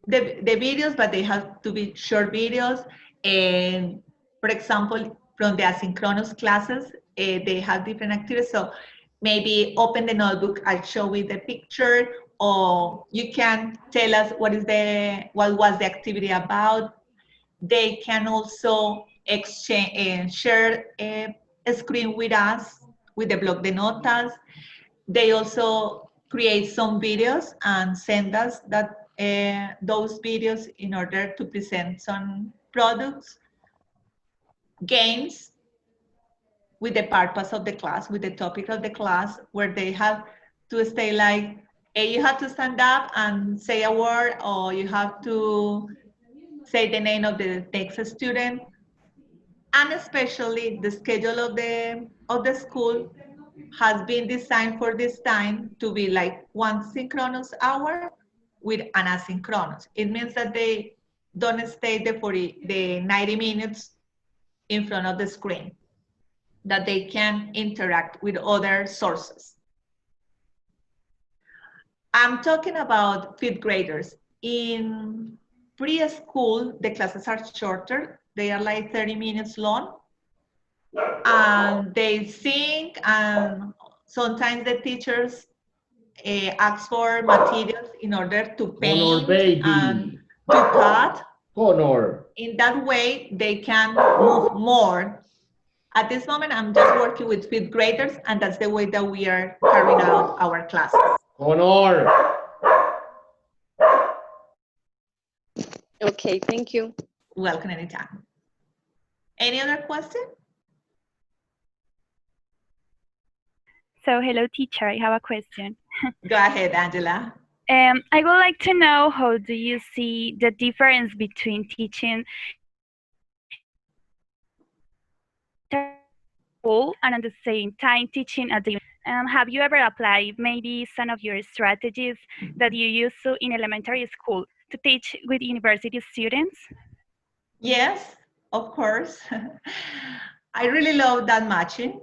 The videos, but they have to be short videos. And for example, from the asynchronous classes, they have different activities. So maybe open the notebook, I'll show you the picture, or you can tell us what was the activity about. They can also exchange, share a screen with us with the blog de notas. They also create some videos and send us those videos in order to present some products, games with the purpose of the class, with the topic of the class, where they have to stay like, you have to stand up and say a word, or you have to say the name of the next student. And especially the schedule of the school has been designed for this time to be like one synchronous hour with an asynchronous. It means that they don't stay the 90 minutes in front of the screen, that they can interact with other sources. I'm talking about fifth graders. In preschool, the classes are shorter. They are like 30 minutes long. And they sing, and sometimes the teachers ask for materials in order to paint and to cut. Honor. In that way, they can move more. At this moment, I'm just working with fifth graders, and that's the way that we are carrying out our classes. Honor. Okay, thank you. Welcome anytime. Any other question? So, hello, teacher. I have a question. Go ahead, Angela. I would like to know, how do you see the difference between teaching school and at the same time teaching at the have you ever applied maybe some of your strategies that you use in elementary school to teach with university students? Yes, of course. I really love that matching.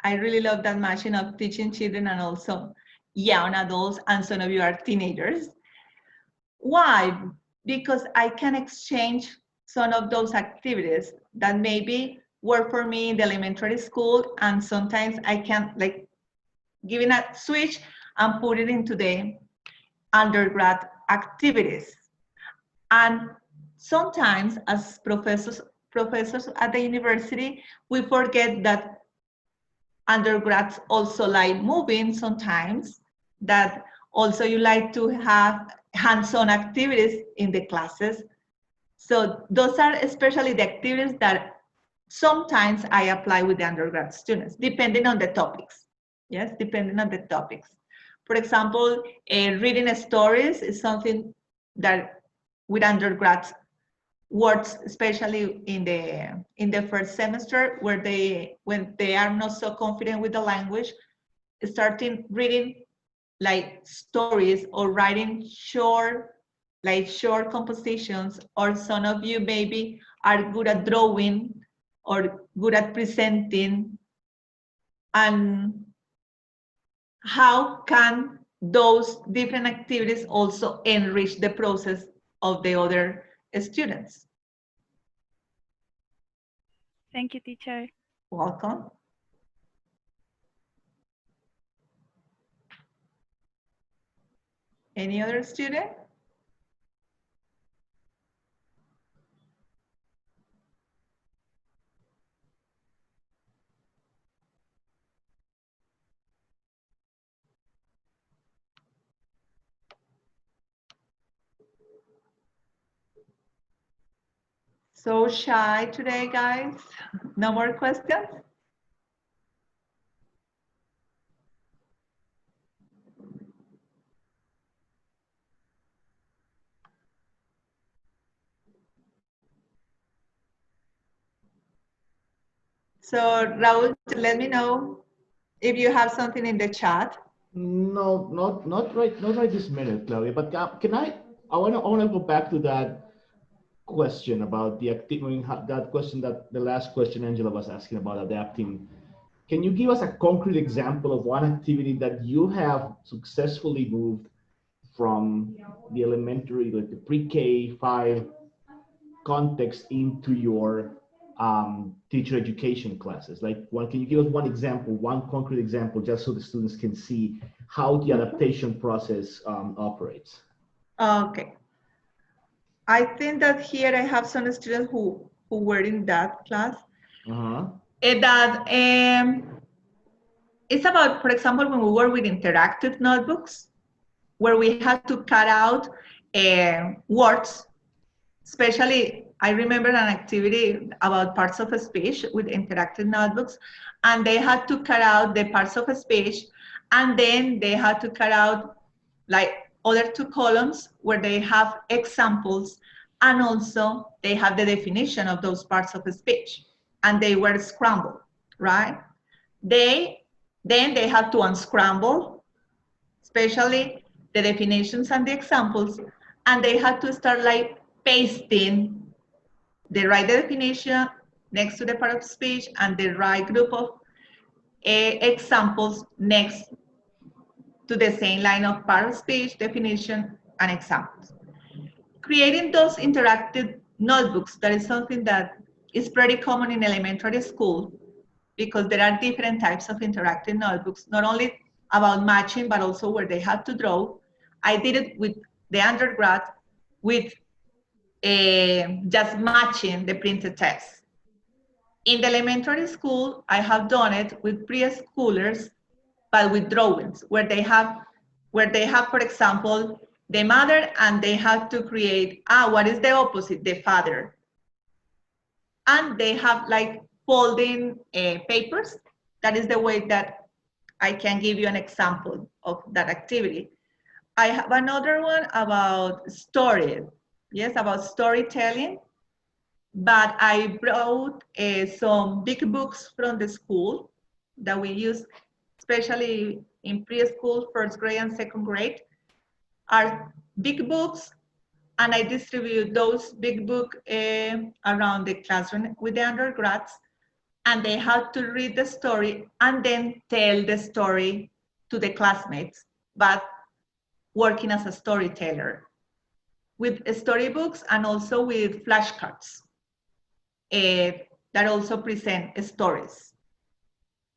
I really love that matching of teaching children and also young adults, and some of you are teenagers. Why? Because I can exchange some of those activities that maybe work for me in the elementary school, and sometimes I can like giving a switch and put it into the undergrad activities. And sometimes as professors at the university, we forget that undergrads also like moving sometimes, that also you like to have hands-on activities in the classes. So those are especially the activities that sometimes I apply with the undergrad students, depending on the topics. Yes, depending on the topics. For example, reading stories is something that with undergrads works, especially in the first semester, where when they are not so confident with the language, starting reading like stories or writing short compositions, or some of you maybe are good at drawing, or good at presenting, and how can those different activities also enrich the process of the other students? Thank you, teacher. Welcome. Any other student? So shy today, guys. No more questions? So Raul, let me know if you have something in the chat. No, not right this minute, Claudia. But can I? I wanna go back to that question about the activity. That question, that the last question Angela was asking about adapting. Can you give us a concrete example of one activity that you have successfully moved from the elementary, like the pre-K 5 context into your teacher education classes? Like, can you give us one example, one concrete example, just so the students can see how the adaptation process operates? Okay. I think that here I have some students who were in that class. It's about, for example, when we work with interactive notebooks, where we had to cut out words. Especially, I remember an activity about parts of a speech with interactive notebooks, and they had to cut out the parts of a speech, and then they had to cut out like other two columns where they have examples, and also they have the definition of those parts of a speech, and they were scrambled, right? Then they have to unscramble, especially the definitions and the examples, and they had to start like pasting the right definition next to the part of speech and the right group of examples next to the same line of part of speech, definition, and examples. Creating those interactive notebooks, that is something that is pretty common in elementary school, because there are different types of interactive notebooks, not only about matching, but also where they have to draw. I did it with the undergrad with just matching the printed text. In the elementary school, I have done it with preschoolers, but with drawings, where they have, for example, the mother, and they have to create, what is the opposite? The father. And they have like folding papers. That is the way that I can give you an example of that activity. I have another one about story. Yes, about storytelling. But I brought some big books from the school that we use, especially in preschool, first grade and second grade, are big books, and I distribute those big books around the classroom with the undergrads, and they have to read the story and then tell the story to the classmates, but working as a storyteller with storybooks and also with flashcards that also present stories.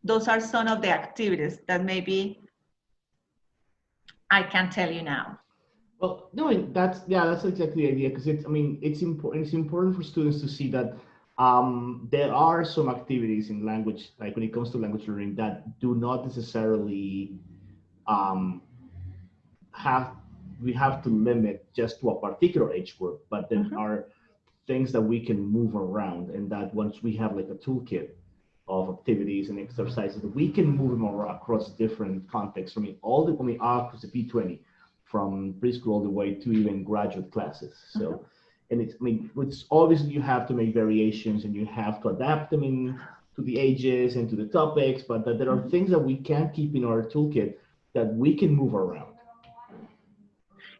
Those are some of the activities that maybe I can tell you now. Well, no, that's exactly the idea, because it's important for students to see that there are some activities in language, like when it comes to language learning, that do not necessarily we have to limit just to a particular age group, but there are things that we can move around, and that once we have like a toolkit of activities and exercises, we can move them across different contexts. Across the P20, from preschool all the way to even graduate classes. So, and it's obviously you have to make variations, and you have to adapt them to the ages and to the topics, but that there are things that we can keep in our toolkit that we can move around.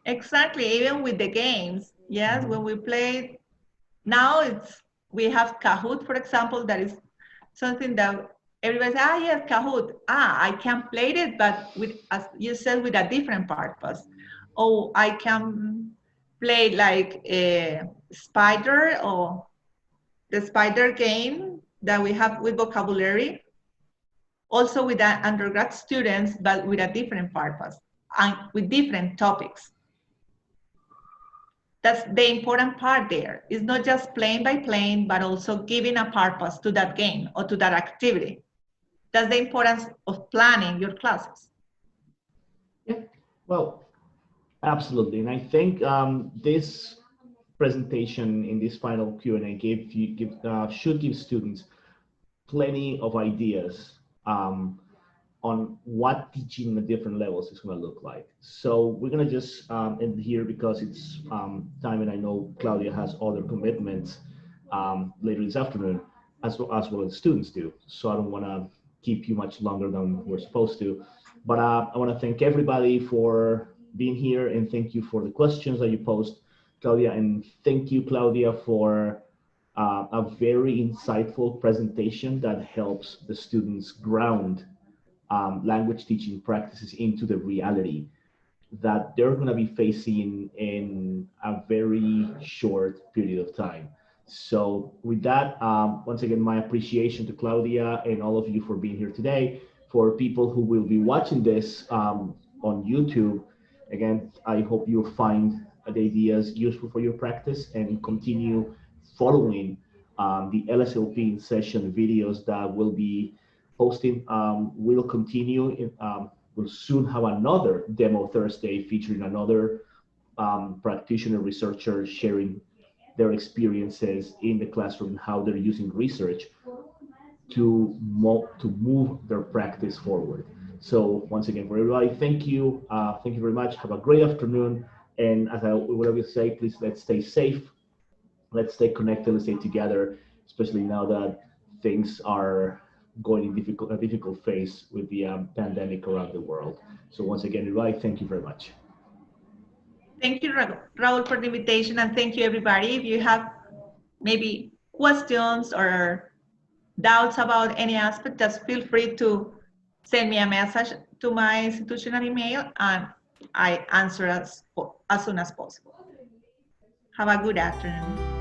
Exactly, even with the games. Yes, when we play, now it's We have Kahoot, for example, that is something that everybody says, ah, yes, Kahoot. Ah, I can play it, but with, as you said, with a different purpose. Oh, I can play like a spider or the spider game that we have with vocabulary, also with the undergrad students, but with a different purpose and with different topics. That's the important part there. It's not just playing by playing, but also giving a purpose to that game or to that activity. That's the importance of planning your classes. Yeah, well, absolutely. And I think this presentation in this final Q&A should give students plenty of ideas on what teaching at different levels is going to look like. So we're going to just end here because it's time, and I know Claudia has other commitments later this afternoon, as well as students do. So I don't want to keep you much longer than we're supposed to. But I want to thank everybody for being here, and thank you for the questions that you posed, Claudia, and thank you, Claudia, for a very insightful presentation that helps the students ground language teaching practices into the reality that they're going to be facing in a very short period of time. So with that, once again, my appreciation to Claudia and all of you for being here today. For people who will be watching this on YouTube, again, I hope you find the ideas useful for your practice and continue following the LSLP in session videos that will be posting. Will continue. We'll soon have another demo Thursday featuring another practitioner researcher sharing their experiences in the classroom and how they're using research to move their practice forward. So once again, for everybody, thank you. Thank you very much. Have a great afternoon. And as I would always say, please let's stay safe. Let's stay connected. Let's stay together, especially now that things are going in a difficult phase with the pandemic around the world. So once again, everybody, thank you very much. Thank you, Raul, for the invitation, and thank you, everybody. If you have maybe questions or doubts about any aspect, just feel free to send me a message to my institutional email, and I answer as soon as possible. Have a good afternoon.